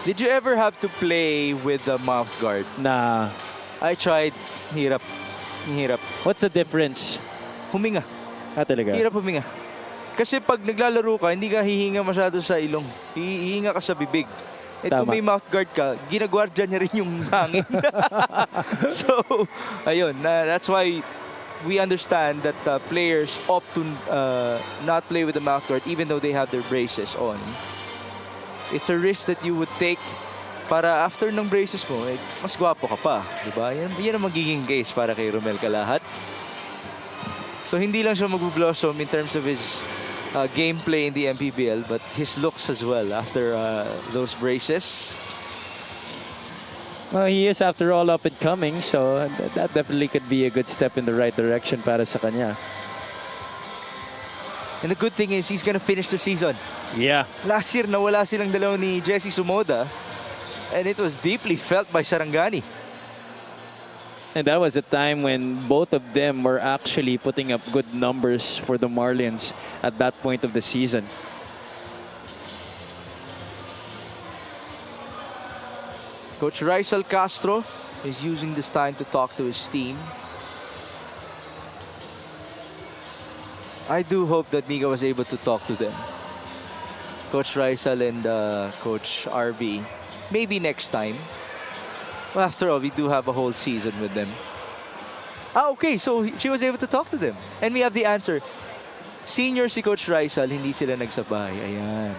Did you ever have to play with the mouth guard? Nah. I tried. Hirap. What's the difference? Huminga. Talaga? Hirap huminga. Kasi pag naglalaro ka, hindi ka hihinga masyado sa ilong. Hihinga ka sa bibig. Kung may mouth guard ka, ginagwardya niya rin yung hangin. So, ayun. That's why we understand that players opt to not play with the mouth guard even though they have their braces on. It's a risk that you would take para after ng braces mo, mas gwapo ka pa. Diba? Yan ang magiging case para kay Romel Kalahat. So hindi lang siya mag-blossom in terms of his gameplay in the MPBL, but his looks as well after those braces. Well, he is after all up and coming, so that definitely could be a good step in the right direction para sa kanya. And the good thing is he's gonna finish the season. Yeah. Last year, nawala silang dalaw ni Jesse Sumoda, and it was deeply felt by Sarangani. And that was a time when both of them were actually putting up good numbers for the Marlians at that point of the season. Coach Rizal Castro is using this time to talk to his team. I do hope that Mika was able to talk to them. Coach Rizal and Coach RB. Maybe next time. Well, after all, we do have a whole season with them. Okay, so she was able to talk to them. And we have the answer. Senior si Coach Rizal, hindi sila nagsabay. Ayan.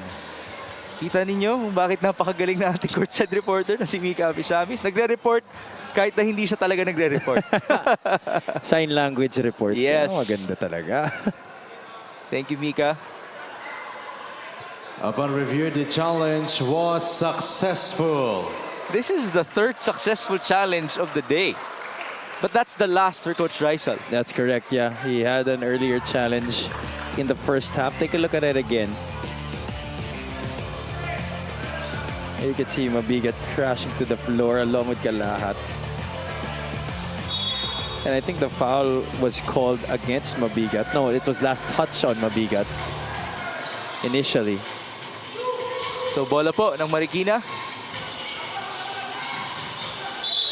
Kita ninyo kung bakit napakagaling na ating courtside reporter na si Mika Abisamis. Nagre-report kahit na hindi siya talaga nagre-report. Sign language report. Yes. Maganda talaga. Thank you, Mika. Upon review, the challenge was successful. This is the third successful challenge of the day. But that's the last for Coach Rizal. That's correct, yeah. He had an earlier challenge in the first half. Take a look at it again. You can see Mabigat crashing to the floor along with Kalahat. And I think the foul was called against Mabigat. No, it was last touch on Mabigat initially. So bola po ng Marikina.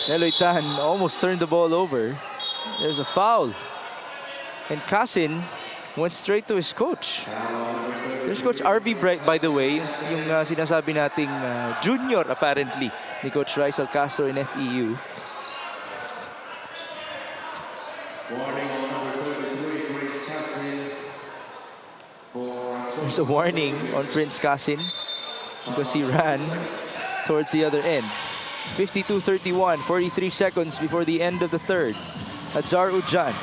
Eloy Tan almost turned the ball over. There's a foul. And Kasin went straight to his coach. There's Coach RB Bright, by the way, yung sinasabi nating junior apparently ni Coach Rizal Castro in FEU. There's a warning on Prince Kasin because he ran towards the other end. 52-31, 43 seconds before the end of the third. Adzar Ujan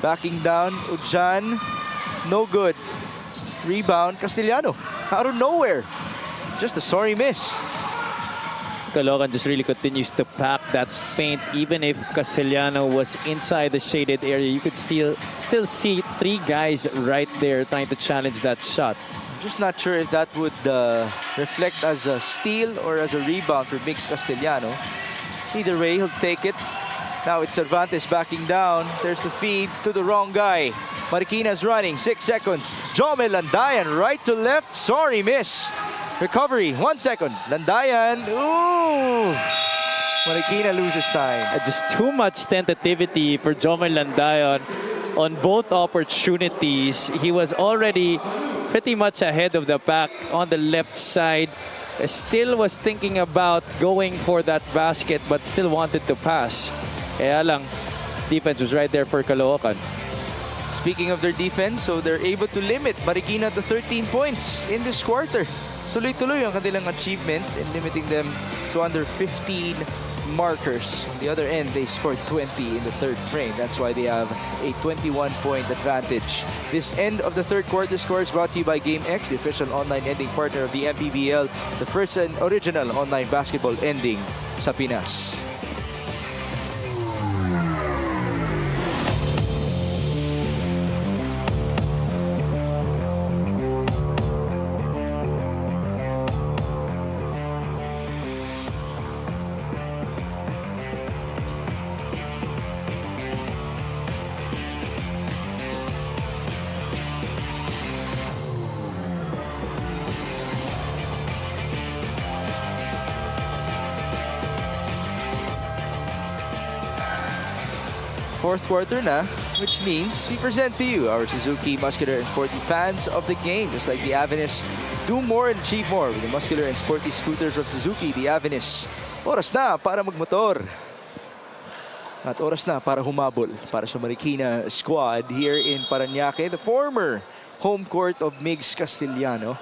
backing down. Ujan, no good. Rebound, Castellano. Out of nowhere. Just a sorry miss. Caloocan just really continues to pack that paint. Even if Castellano was inside the shaded area, you could still see 3 guys right there trying to challenge that shot. I'm just not sure if that would reflect as a steal or as a rebound for Mix Castellano. Either way, he'll take it. Now it's Cervantes backing down. There's the feed to the wrong guy. Marikina's running, 6 seconds. Jomel Landayan, right to left. Sorry, miss. Recovery, 1 second. Landayan, ooh. Marikina loses time. Just too much tentativity for Jomel Landayan on both opportunities. He was already pretty much ahead of the pack on the left side. Still was thinking about going for that basket, but still wanted to pass. Kaya lang, defense was right there for Caloocan. Speaking of their defense, so they're able to limit Marikina to 13 points in this quarter. Tuloy-tuloy ang kanilang achievement in limiting them to under 15 markers. On the other end, they scored 20 in the third frame. That's why they have a 21-point advantage. This end of the third quarter score is brought to you by GameX, the official online ending partner of the MPBL, the first and original online basketball ending sa Pinas. Fourth quarter na, which means we present to you our Suzuki Muscular and Sporty fans of the game. Just like the Avenus, do more and achieve more with the Muscular and Sporty scooters from Suzuki, the Avenus. Oras na para magmotor. At oras na para humabol para sa Marikina squad here in Parañaque, the former home court of Migs Castellano.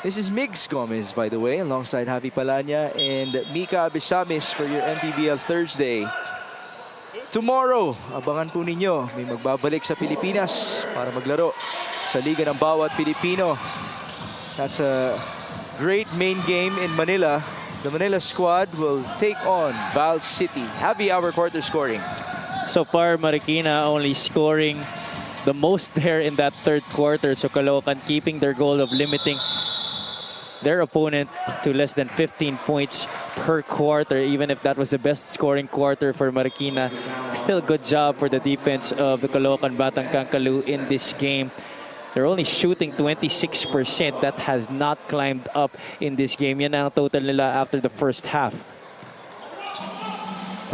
This is Migs Gomez, by the way, alongside Javi Palanya and Mika Abisamis for your MPBL Thursday. Tomorrow, abangan po ninyo, may magbabalik sa Pilipinas para maglaro sa Liga ng Bawat Pilipino. That's a great main game in Manila. The Manila squad will take on Val City. Happy hour quarter scoring. So far, Marikina only scoring the most there in that third quarter. So Caloocan keeping their goal of limiting their opponent to less than 15 points per quarter, even if that was the best scoring quarter for Marikina. Still good job for the defense of the Caloocan Batang Kankalu in this game. They're only shooting 26%. That has not climbed up in this game. Yan ang total nila after the first half.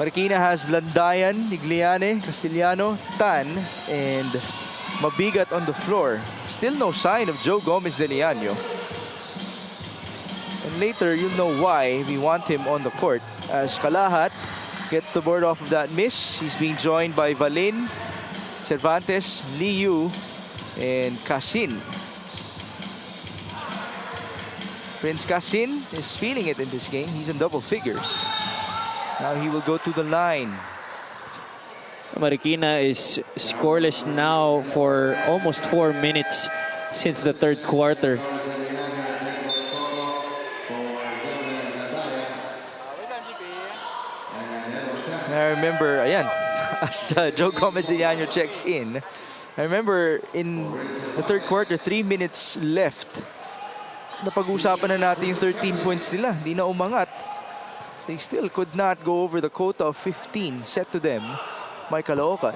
Marikina has Landayan, Nigliane, Castellano, Tan, and Mabigat on the floor. Still no sign of Joe Gomez de Leaño. And later, you'll know why we want him on the court. As Kalahat gets the board off of that miss, he's being joined by Valin, Cervantes, Liu, and Casin. Prince Casin is feeling it in this game. He's in double figures. Now he will go to the line. Marikina is scoreless now for almost 4 minutes since the third quarter. I remember, ayan, as Joe Gomez de Leaño checks in, I remember in the third quarter, 3 minutes left. Napag-usapan na natin yung 13 points nila. Hindi na umangat. They still could not go over the quota of 15 set to them by Caloocan.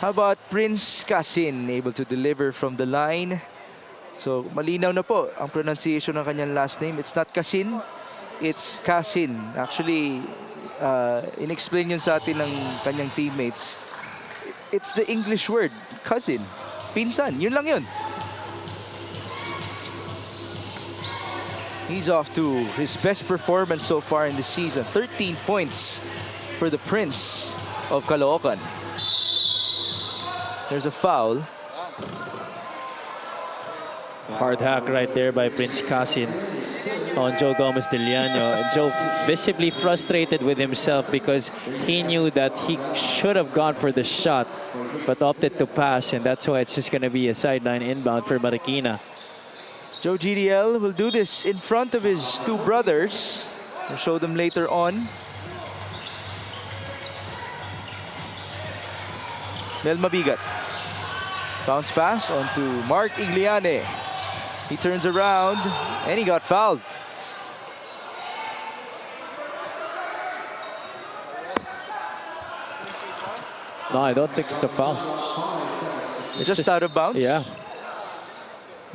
How about Prince Casin, able to deliver from the line? So, malinaw na po ang pronunciation ng kanyang last name. It's not Casin, it's Casin. Actually, in-explain yun sa atin ng kanyang teammates. It's the English word, cousin, pinsan, yun lang yun. He's off to his best performance so far in the season. 13 points for the Prince of Caloocan. There's a foul. Hard hack right there by Prince Casin on Joe Gomez de Leaño. And Joe visibly frustrated with himself because he knew that he should have gone for the shot but opted to pass, and that's why it's just going to be a sideline inbound for Marikina. Joe GDL will do this in front of his two brothers. We'll show them later on. Mel Mabigat. Bounce pass onto Mark Igliane. He turns around and he got fouled. No, I don't think it's a foul. It's just out of bounds? Yeah.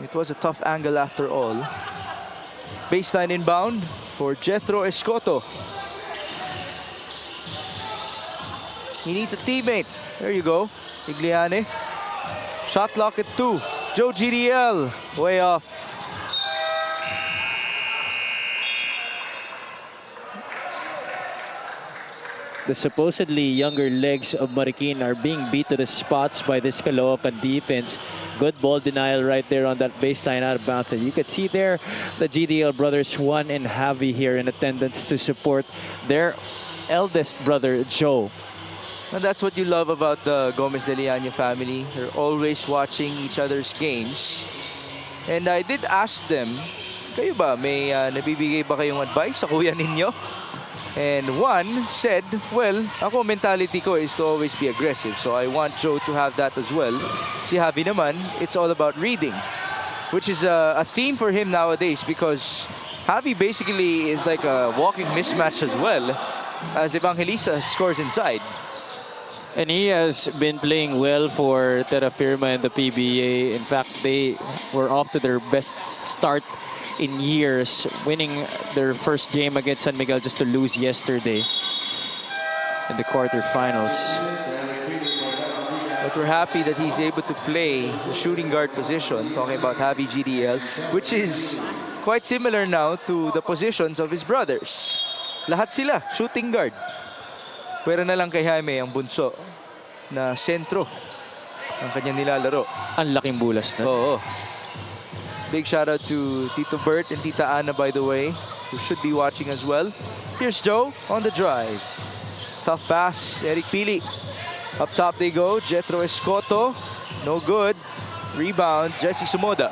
It was a tough angle after all. Baseline inbound for Jethro Escoto. He needs a teammate. There you go. Igliane. Shot clock at 2. Joe GDL way off. The supposedly younger legs of Marikina are being beat to the spots by this Caloocan defense. Good ball denial right there on that baseline out of bounds. And you could see there the GDL brothers, Juan and Javi, here in attendance to support their eldest brother, Joe. And that's what you love about the Gomez de Liaño family. They're always watching each other's games. And I did ask them, kayo ba, may nabibigay ba kayong advice sa kuya ninyo? And one said, well, ako mentality ko is to always be aggressive. So I want Joe to have that as well. Si Javi naman, it's all about reading. Which is a theme for him nowadays because Javi basically is like a walking mismatch as well as Evangelista scores inside. And he has been playing well for Terra Firma and the PBA. In fact, they were off to their best start in years, winning their first game against San Miguel just to lose yesterday in the quarterfinals. But we're happy that he's able to play the shooting guard position, talking about Javi GDL, which is quite similar now to the positions of his brothers. Lahat sila, shooting guard. Pwera na lang kay Jaime ang bunso na sentro ang kanyang nilalaro. Ang laking bulas na. Oo. Big shout out to Tito Bert and Tita Ana, by the way, who should be watching as well. Here's Joe on the drive. Tough pass, Eric Pili. Up top they go, Jethro Escoto. No good. Rebound, Jesse Sumoda.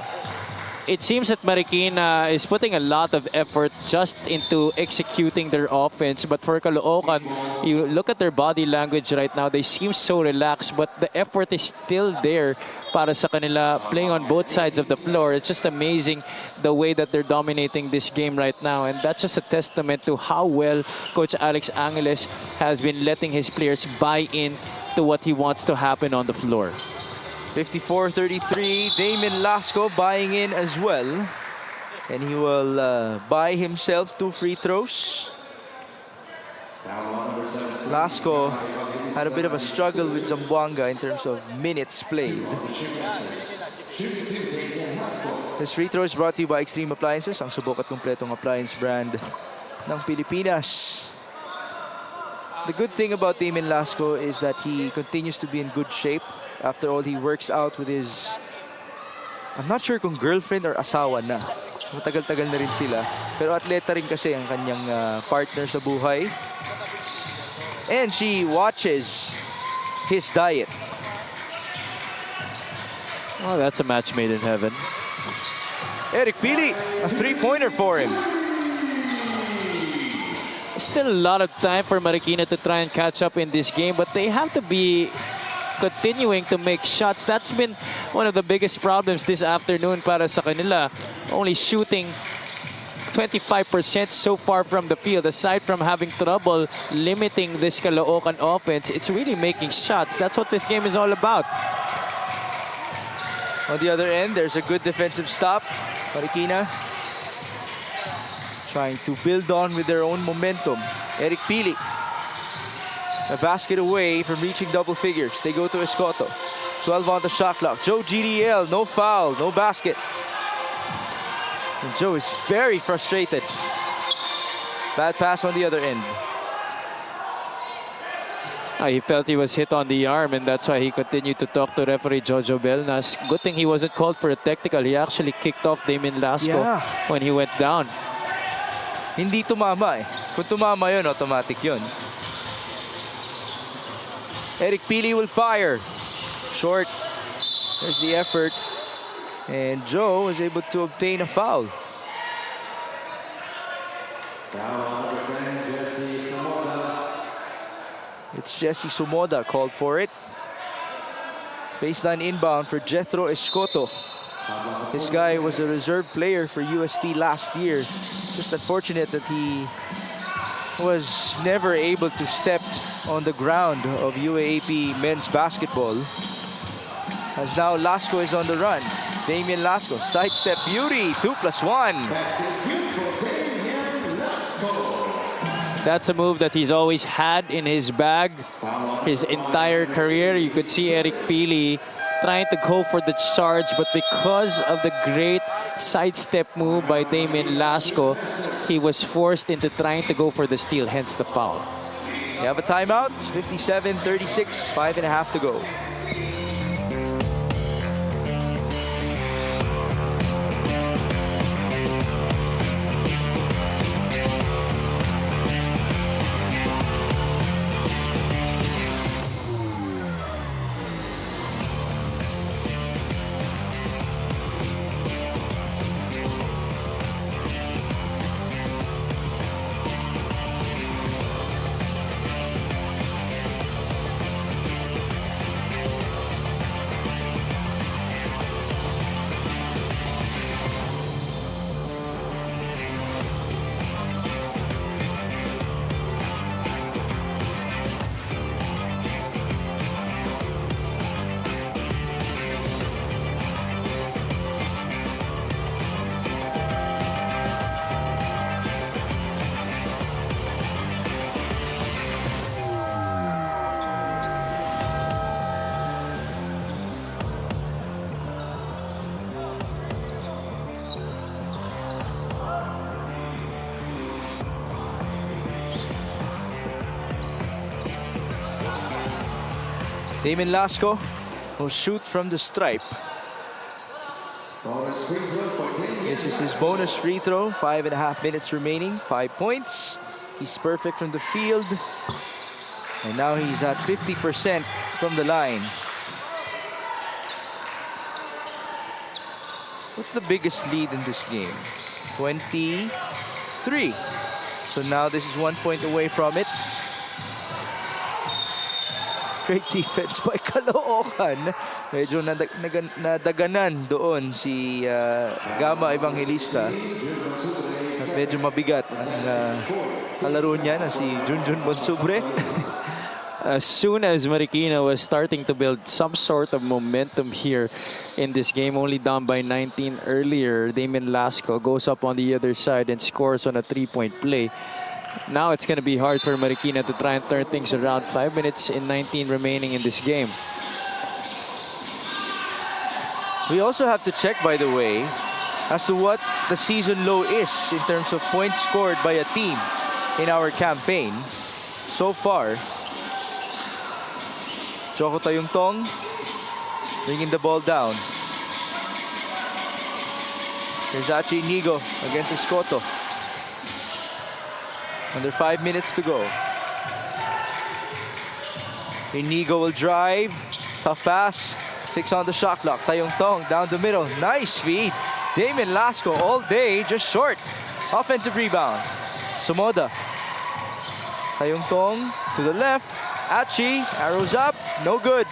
It seems that Marikina is putting a lot of effort just into executing their offense. But for Caloocan, you look at their body language right now, they seem so relaxed, but the effort is still there para sa kanila, playing on both sides of the floor. It's just amazing the way that they're dominating this game right now. And that's just a testament to how well Coach Alex Angeles has been letting his players buy in to what he wants to happen on the floor. 54-33, Damon Lasco buying in as well. And he will buy himself 2 free throws. Lasco had a bit of a struggle with Zamboanga in terms of minutes played. This free throw is brought to you by Extreme Appliances, ang subok at kumpletong appliance brand ng Pilipinas. The good thing about Damon Lasco is that he continues to be in good shape. After all, he works out with his, I'm not sure kung girlfriend or asawa na. Matagal-tagal na rin sila. Pero atleta rin kasi ang kanyang partner sa buhay. And she watches his diet. Oh, that's a match made in heaven. Eric Pili, a 3-pointer for him. Still a lot of time for Marikina to try and catch up in this game, but they have to be continuing to make shots. That's been one of the biggest problems this afternoon para sa kanila. Only shooting 25% so far from the field. Aside from having trouble limiting this Caloocan offense, it's really making shots. That's what this game is all about. On the other end, there's a good defensive stop. Marikina trying to build on with their own momentum. Eric Pili. A basket away from reaching double figures. They go to Escoto. 12 on the shot clock. Joe GDL, no foul, no basket. And Joe is very frustrated. Bad pass on the other end. He felt he was hit on the arm, and that's why he continued to talk to referee Jojo Belnas. Good thing he wasn't called for a technical. He actually kicked off Damon Lasco when he went down. Hindi tumama eh. Kung tumama yun, automatic yun. Eric Pili will fire. Short. There's the effort. And Joe is able to obtain a foul. It's Jesse Sumoda called for it. Baseline inbound for Jethro Escoto. This guy was a reserve player for UST last year. Just unfortunate that he was never able to step on the ground of UAAP men's basketball. As now Lasco is on the run. Damian Lasco, sidestep beauty, 2+1. That's a move that he's always had in his bag his entire career. You could see Eric Pili trying to go for the charge, but because of the great sidestep move by Damian Lasco, he was forced into trying to go for the steal, hence the foul. You have a timeout, 57-36, 5.5 to go. Damian Lasco will shoot from the stripe. This is his bonus free throw. 5.5 minutes remaining. 5 points. He's perfect from the field. And now he's at 50% from the line. What's the biggest lead in this game? 23. So now this is 1 point away from it. Great defense by Caloocan. Medyo nadaganan doon si Gama Evangelista. At medyo mabigat ang kalaro niya na si Junjun Bonsubre. As soon as Marikina was starting to build some sort of momentum here in this game, only down by 19 earlier, Damian Lasco goes up on the other side and scores on a 3-point play. Now it's going to be hard for Marikina to try and turn things around. 5 minutes and 19 remaining in this game. We also have to check, by the way, as to what the season low is in terms of points scored by a team in our campaign. So far, Choco Tayungtong bringing the ball down. Here's Achi Inigo against Escoto. Under 5 minutes to go. Inigo will drive. Tough pass. 6 on the shot clock. Tayungtong down the middle. Nice feed. Damian Lasco all day, just short. Offensive rebound. Sumoda. Tayungtong to the left. Achi, arrows up. No good.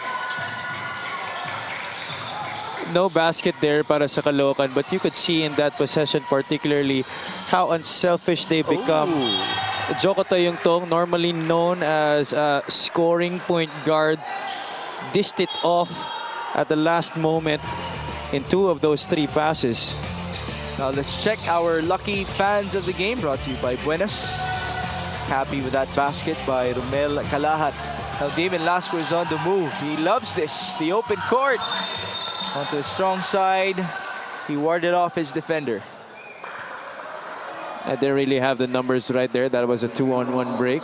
No basket there para sa Caloocan, but you could see in that possession particularly how unselfish they become. Joko Tayungtong, normally known as a scoring point guard, dished it off at the last moment in 2 of those 3 passes. Now let's check our lucky fans of the game, brought to you by Buenas. Happy with that basket by Romel Calahat. Now Damian Lasco is on the move. He loves this. The open court. Onto the strong side. He warded off his defender. I didn't really have the numbers right there. That was a 2-on-1 break.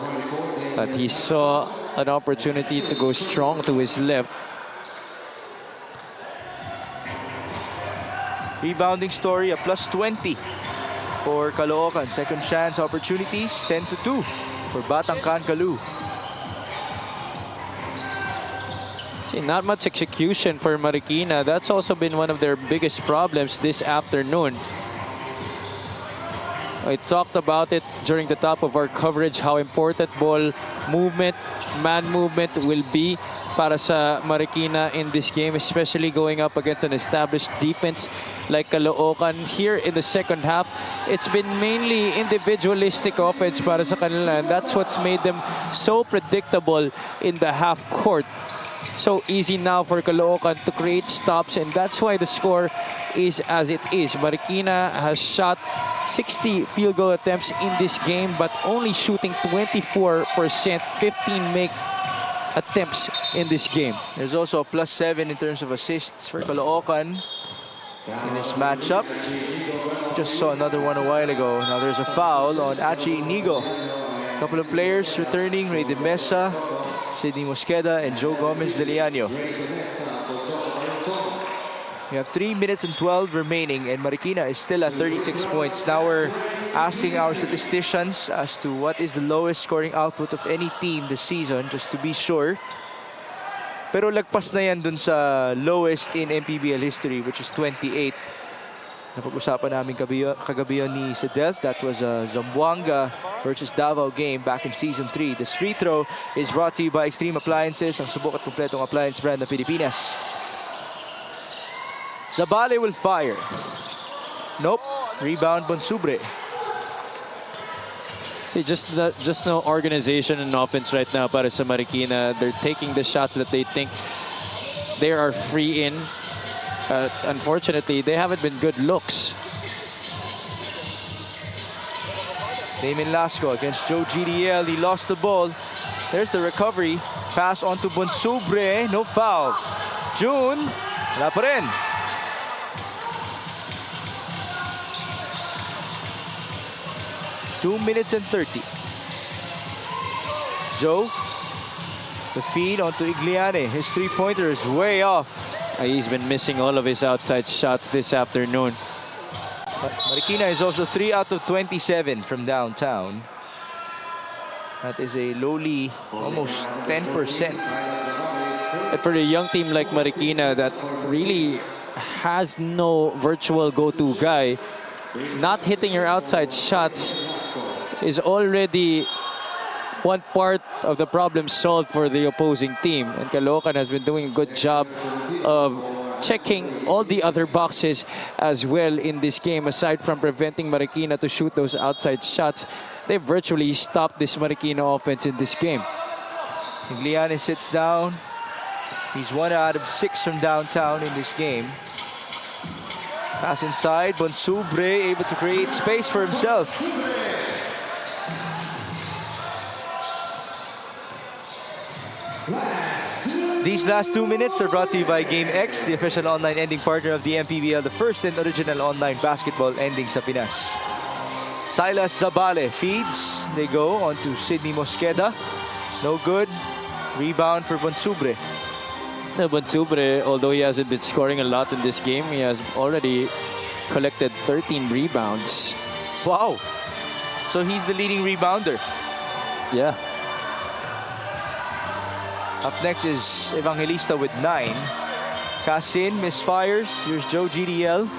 But he saw an opportunity to go strong to his left. Rebounding story, a +20 for Caloocan. Second chance opportunities, 10-2 for Batangcan Caloo. See, not much execution for Marikina. That's also been one of their biggest problems this afternoon. I talked about it during the top of our coverage, how important ball movement, man movement will be para sa Marikina in this game, especially going up against an established defense like Caloocan. Here in the second half, it's been mainly individualistic offense para sa kanila, and that's what's made them so predictable in the half court. So easy now for Caloocan to create stops, and that's why the score is as it is. Marikina has shot 60 field goal attempts in this game, but only shooting 24%, 15 make attempts in this game. There's also a +7 in terms of assists for Caloocan in this matchup. Just saw another one a while ago. Now there's a foul on Achi Inigo. A couple of players returning, Ray De Mesa, Sidney Mosqueda, and Joe Gomez de Liano. We have 3 minutes and 12 remaining, and Marikina is still at 36 points. Now we're asking our statisticians as to what is the lowest scoring output of any team this season, just to be sure. Pero lagpas na yan dun sa lowest in MPBL history, which is 28. Napag-usapan namin kagabi ni Sedeth. That was a Zamboanga versus Davao game back in Season 3. This free throw is brought to you by Extreme Appliances, ang subok at kumpletong appliance brand ng Pilipinas. Zabale will fire. Nope. Rebound Bonsubre. See, just no organization and offense right now para sa Marikina. They're taking the shots that they think they are free in. Unfortunately, they haven't been good looks. Damon Lasco against Joe GDL. He lost the ball. There's the recovery. Pass on to Bonsubre. No foul. June. Wala pa rin. Two minutes and 30. Joe. The feed onto Igliane. His three-pointer is way off. He's been missing all of his outside shots this afternoon. But Marikina is also 3 out of 27 from downtown. That is a lowly almost 10%. And for a young team like Marikina that really has no virtual go-to guy, not hitting your outside shots is already one part of the problem solved for the opposing team. And Caloocan has been doing a good job of checking all the other boxes as well in this game. Aside from preventing Marikina to shoot those outside shots, they virtually stopped this Marikina offense in this game. Igliane sits down. He's 1 out of 6 from downtown in this game. Pass inside. Bonsubre able to create space for himself. These last 2 minutes are brought to you by GameX, the official online ending partner of the MPBL, the first and original online basketball ending sa Pinas. Silas Zabale feeds. They go on to Sidney Mosqueda. No good. Rebound for Bonsubre. Bonsubre, although he hasn't been scoring a lot in this game, he has already collected 13 rebounds. Wow. So he's the leading rebounder. Yeah. Up next is Evangelista with 9. Casin misfires. Here's Joe GDL.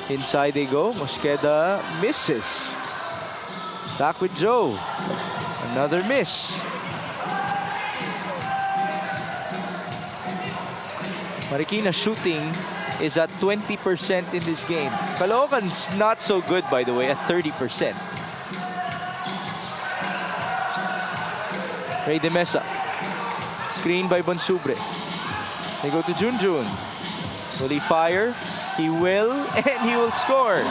Inside they go. Mosqueda misses. Back with Joe. Another miss. Marikina shooting is at 20% in this game. Caloocan's not so good, by the way, at 30%. Ray De Mesa. Screen by Bonsubre. They go to Junjun. Will he fire? He will, and he will score.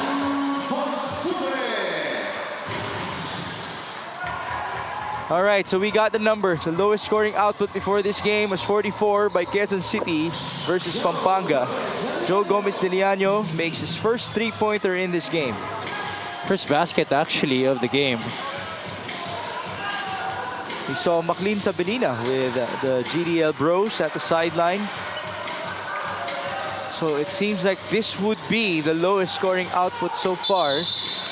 All right, so we got the number. The lowest scoring output before this game was 44 by Quezon City versus Pampanga. Joe Gomez de Liano makes his first three-pointer in this game. First basket, actually, of the game. We saw Maclean Sabelina with the GDL bros at the sideline. So it seems like this would be the lowest scoring output so far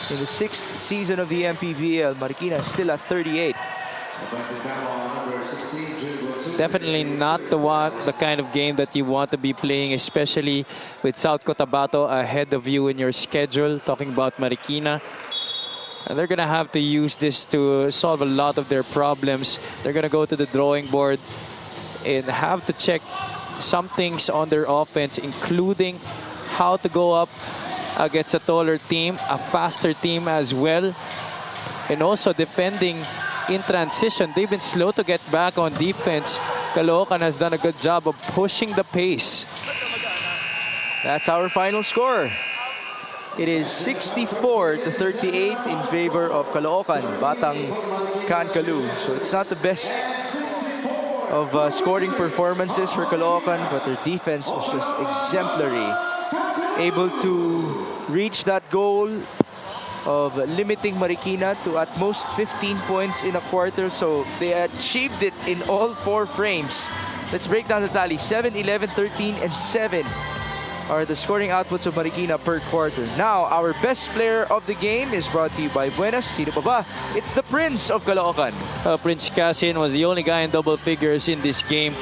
in the 6th season of the MPBL. Marikina is still at 38. Definitely not the kind of game that you want to be playing, especially with South Cotabato ahead of you in your schedule, talking about Marikina. And they're going to have to use this to solve a lot of their problems. They're going to go to the drawing board and have to check some things on their offense, including how to go up against a taller team, a faster team as well, and also defending in transition. They've been slow to get back on defense. Caloocan has done a good job of pushing the pace. That's our final score. It is 64-38 in favor of Caloocan, Batang Kankalu. So it's not the best of scoring performances for Caloocan, but their defense was just exemplary. Able to reach that goal of limiting Marikina to at most 15 points in a quarter. So they achieved it in all 4 frames. Let's break down the tally. 7, 11, 13, and 7 are the scoring outputs of Marikina per quarter. Now, our best player of the game is brought to you by Buenas. Sino pa ba? It's the Prince of Caloocan. Prince Casin was the only guy in double figures in this game.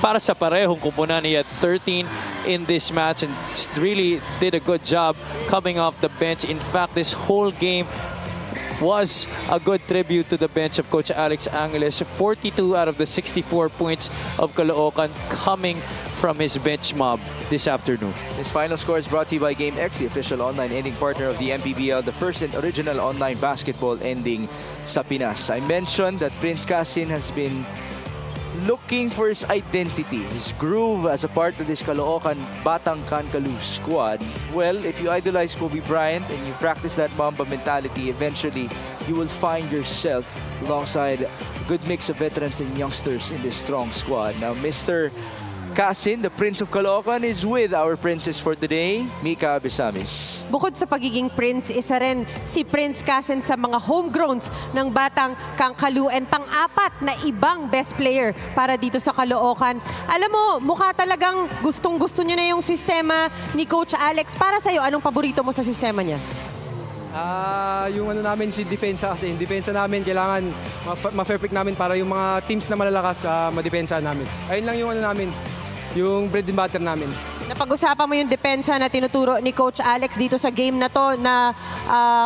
Para sa parehong kumpunan, he had 13 in this match and just really did a good job coming off the bench. In fact, this whole game was a good tribute to the bench of Coach Alex Angeles. 42 out of the 64 points of Caloocan coming from his bench mob this afternoon. This final score is brought to you by GameX, the official online ending partner of the MPBL, the first and original online basketball ending sa Pinas. I mentioned that Prince Casin has been looking for his identity, his groove as a part of this Caloocan Batang Kankalu squad. Well, if you idolize Kobe Bryant and you practice that Mamba mentality, eventually you will find yourself alongside a good mix of veterans and youngsters in this strong squad. Now, Mr. Casin, the Prince of Caloocan, is with our princess for today, Mika Besamis. Bukod sa pagiging prince, isa rin si Prince Casin sa mga homegrowns ng Batang Kankalu and pang-apat na ibang best player para dito sa Caloocan. Alam mo, mukha talagang gustong-gusto niya na yung sistema ni Coach Alex. Para sa'yo, anong paborito mo sa sistema niya? Yung ano namin, si depensa kasi. Yung depensa namin, kailangan ma-perfect namin para yung mga teams na malalakas ma-depensa namin. Ayun lang yung ano namin, yung bread and butter namin. Napag-usapan mo yung depensa na tinuturo ni Coach Alex dito sa game na to na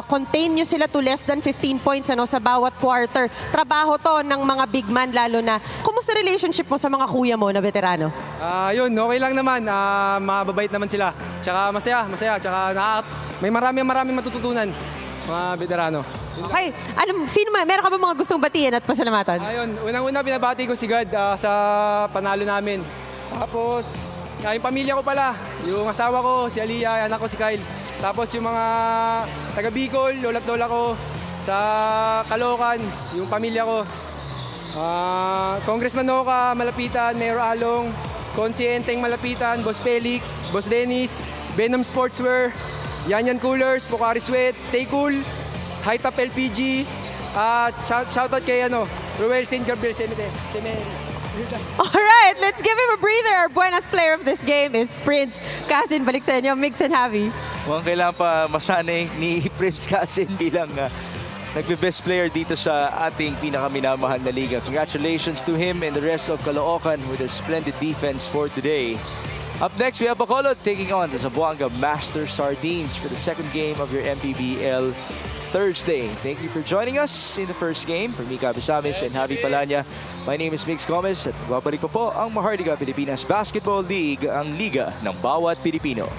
contain nyo sila to less than 15 points sa bawat quarter. Trabaho to ng mga big man lalo na. Kumusta relationship mo sa mga kuya mo na veterano? Yun, okay lang naman. Mababait naman sila. Tsaka masaya. Tsaka may maraming matututunan mga veterano. Okay. Meron ka ba mga gustong batiin at pasalamatan? Ayun, unang-una binabati ko si God sa panalo namin. Tapos, yung pamilya ko pala, yung asawa ko, si Aliyah, anak ko si Kyle. Tapos yung mga taga Bicol, lola't lola ko, sa Caloocan, yung pamilya ko. Congressman Noka, malapitan, Mayor Along, Konsienteng malapitan, Boss Felix, Boss Dennis, Venom Sportswear, Yanyan Coolers, Pocari Sweat, Stay Cool, High Top LPG, shoutout kay Ruel St. Gabriel Cemetery. All right, let's give him a breather. Our Buenas player of this game is Prince Casin. Balik sa inyo, Mix and Javi. Mukhang kailangan pa masanay ni Prince Casin bilang nagbe-best player dito sa ating pinakaminamahal na liga. Congratulations to him and the rest of Caloocan with their splendid defense for today. Up next, we have Bacolod taking on the Zamboanga Master Sardines for the second game of your MPBL Thursday. Thank you for joining us in the first game. For Mika Besamis and Javi Palanya, my name is Mix Gomez at babalik po ang Maharlika Pilipinas Basketball League, ang liga ng bawat Pilipino.